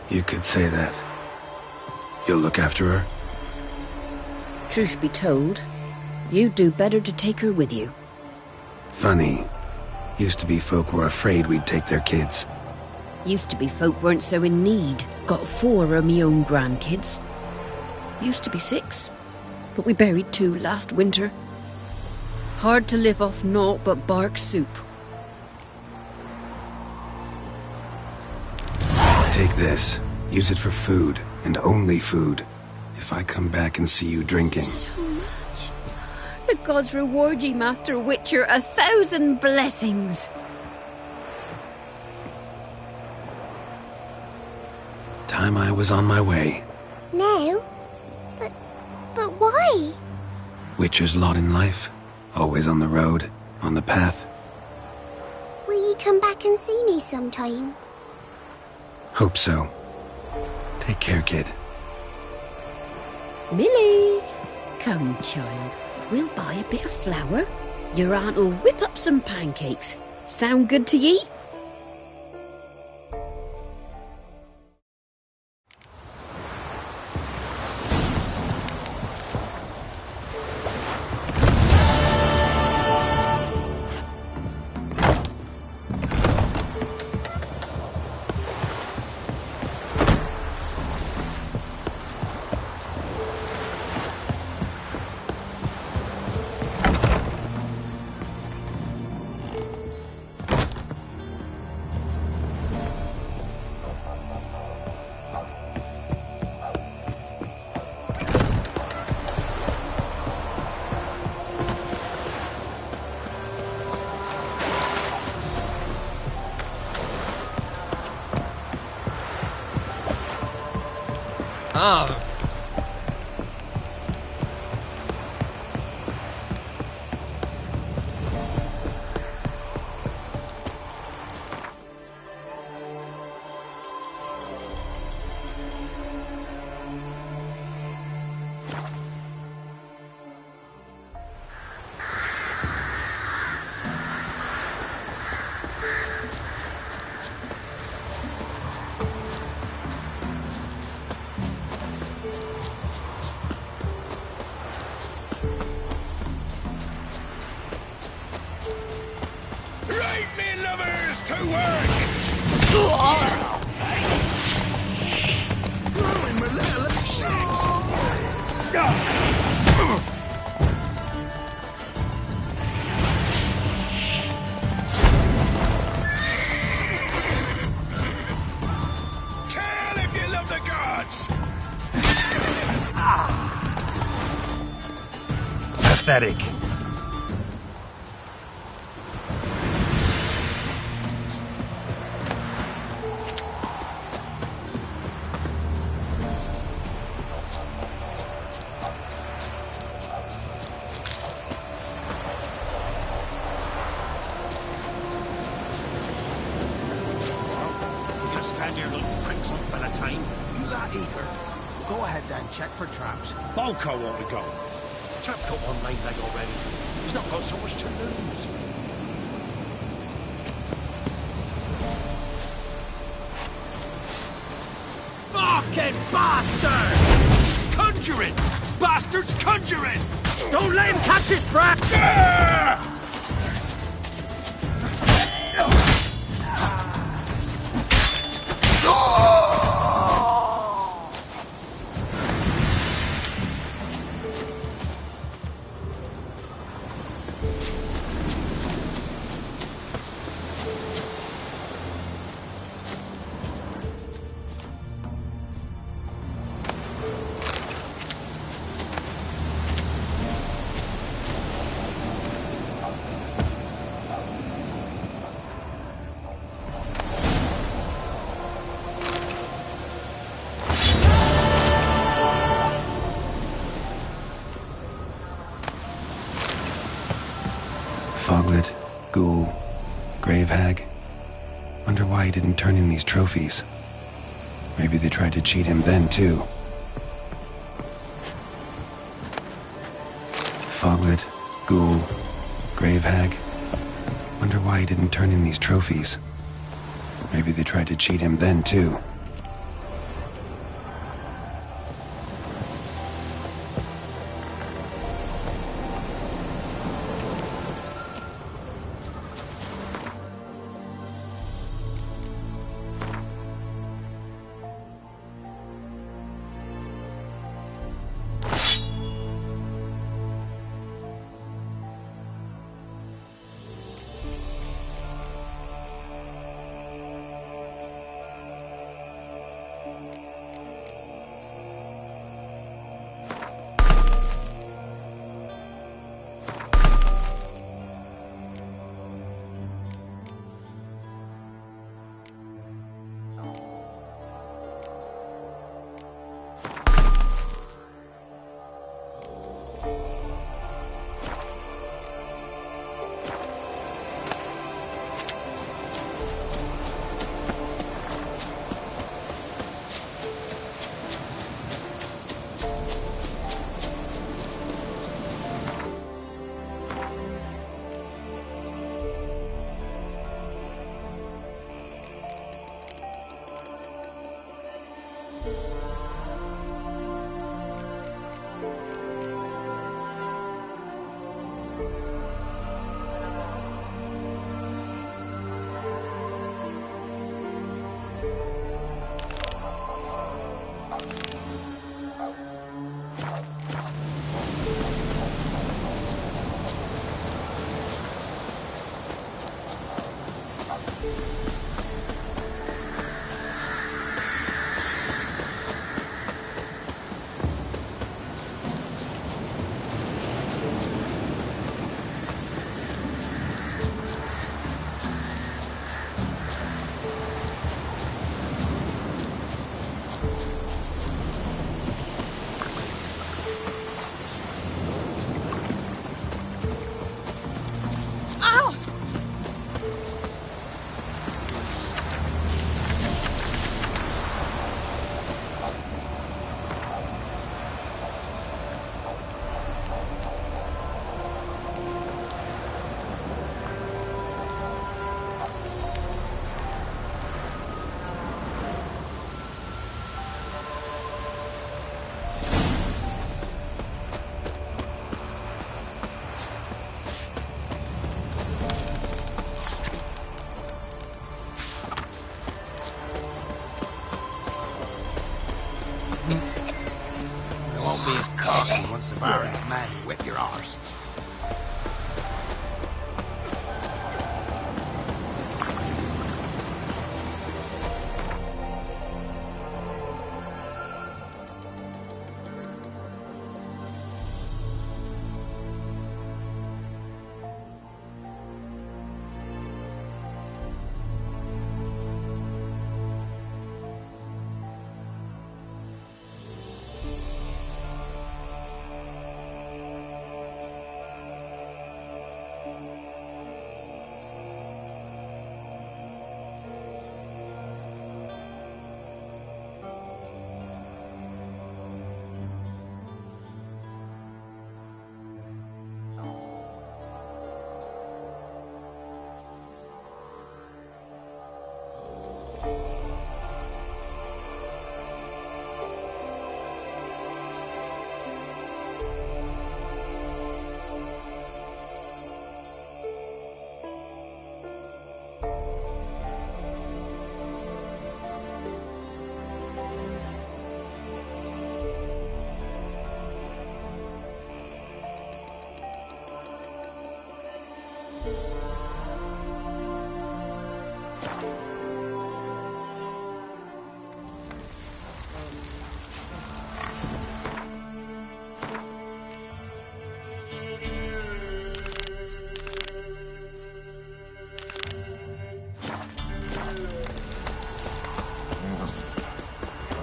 You could say that. You'll look after her? Truth be told, you'd do better to take her with you. Funny. Used to be folk were afraid we'd take their kids. Used to be folk weren't so in need. Got 4 of me own grandkids. Used to be 6, but we buried 2 last winter. Hard to live off naught but bark soup. Take this. Use it for food, and only food. If I come back and see you drinking... So much. The gods reward ye, Master Witcher, 1,000 blessings. Time I was on my way. No? But why? Witcher's lot in life. Always on the road, on the path. Will you come back and see me sometime? Hope so. Take care, kid. Millie! Come, child. We'll buy a bit of flour. Your aunt'll whip up some pancakes. Sound good to ye? Ah. Right, me lovers, to work! Ruin my little Kill if you love the gods! Pathetic. You stand here, little pricks, one at a time. You that eager? Go ahead then, check for traps. Balco won't we go? Chap's got one lame leg already. He's not got so much to lose. Fucking bastards! Conjuring! Bastards conjuring! Don't let him catch his breath! Foglet, Ghoul, Grave Hag. Wonder why he didn't turn in these trophies. Maybe they tried to cheat him then, too. Foglet, Ghoul, Grave Hag. Wonder why he didn't turn in these trophies. Maybe they tried to cheat him then, too. You won't be as cocky once the Baron's man whip your arse.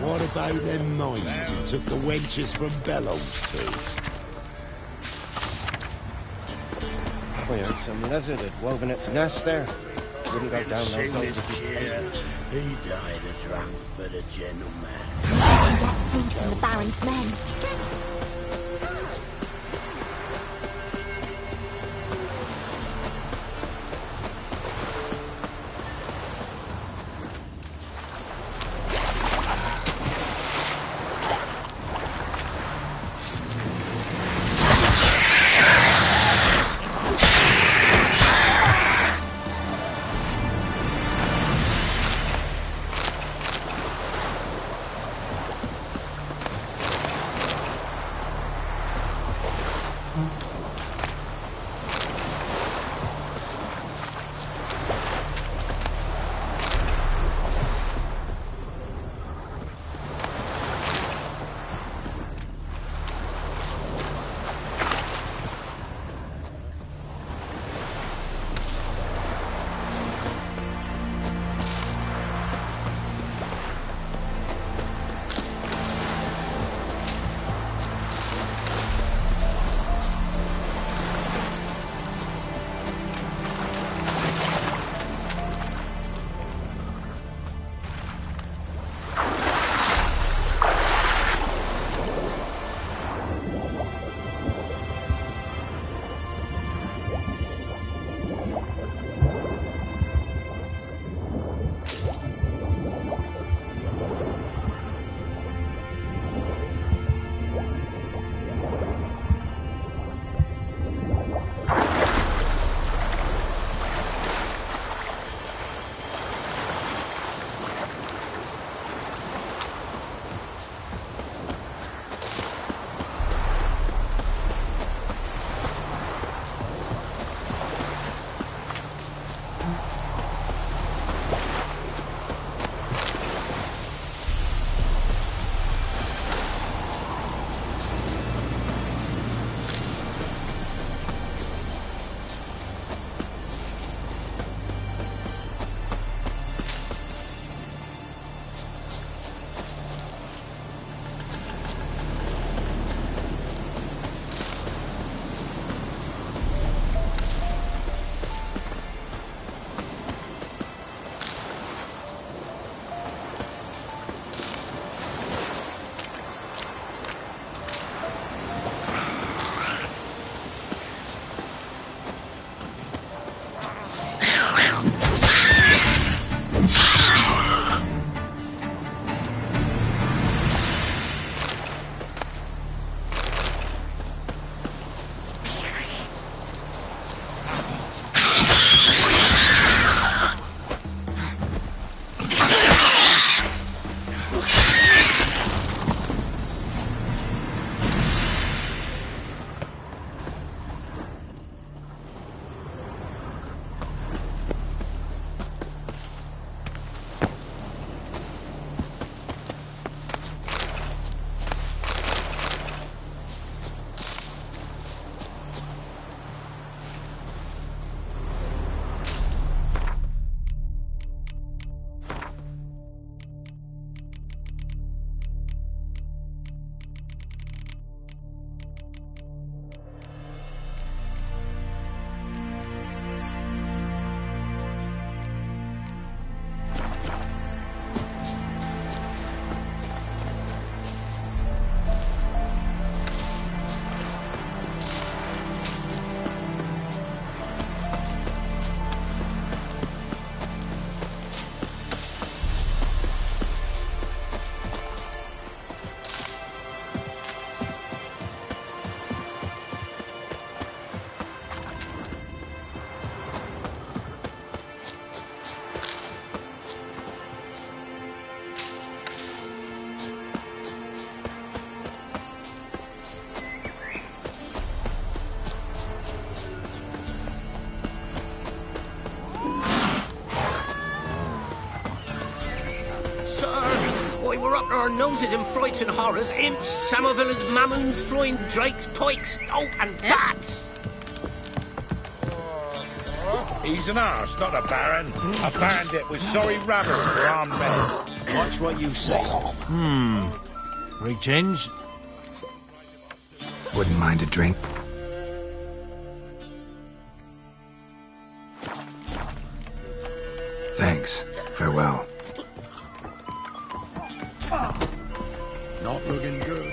What about them mines you took the wenches from Bellows to? We heard some lizard had woven its nest there. Wouldn't go down those He old died a drunk, but a gentleman. Get food from the Baron's men. Our noses and frights and horrors, imps, Samovillas, mamoons, flying drakes, pikes, oh, and bats! He's an arse, not a baron. A bandit with sorry rabbits for armed men. Watch what you say. Reach-ins? Wouldn't mind a drink. Thanks. Farewell. Not looking good.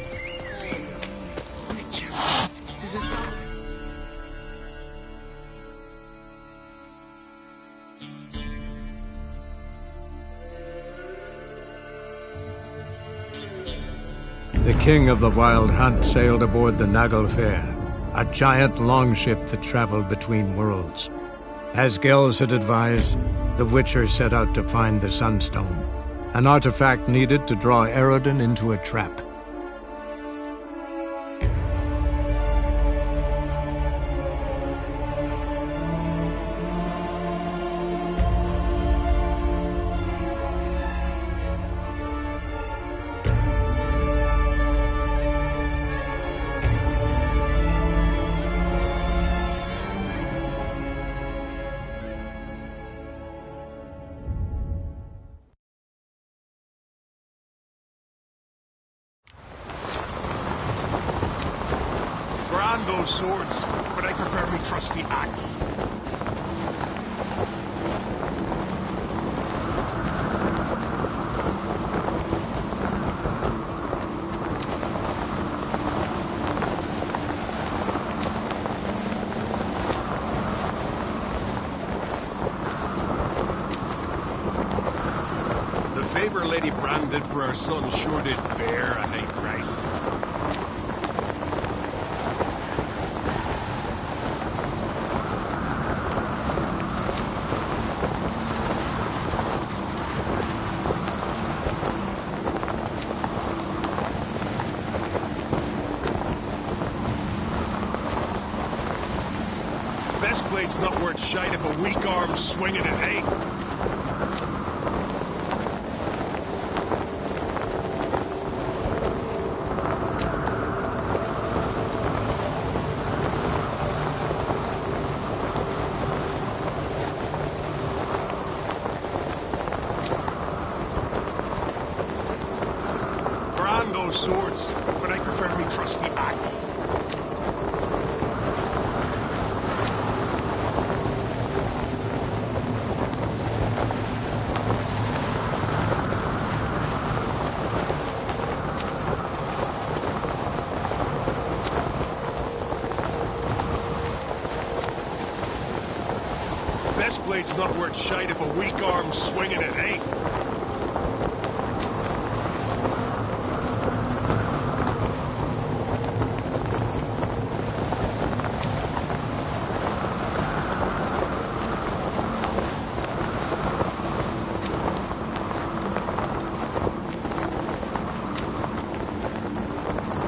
The king of the Wild Hunt sailed aboard the Naglfar, a giant longship that traveled between worlds. As Gels had advised, the Witcher set out to find the Sunstone, an artifact needed to draw Eredin into a trap. Grand those swords, but I prefer me trusty axe. The favor Lady Brand did for her son sure did bear a high price. Best blade's not worth shite if a weak arm's swinging it, eh? Grand those swords, but I prefer me trusty axe. Best blade's not worth shite if a weak arm's swinging it, eh?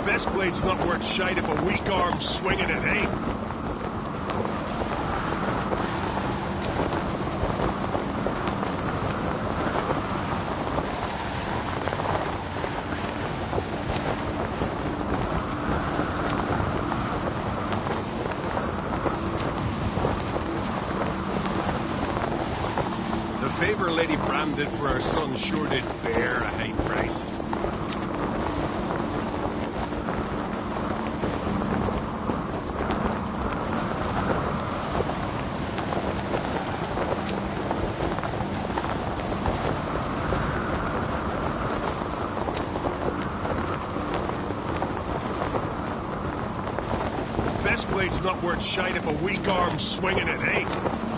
Best blade's not worth shite if a weak arm's swinging it, eh? The favor Lady Brand did for her son sure did bear a high price. Best blade's not worth shite if a weak arm's swinging it, eh?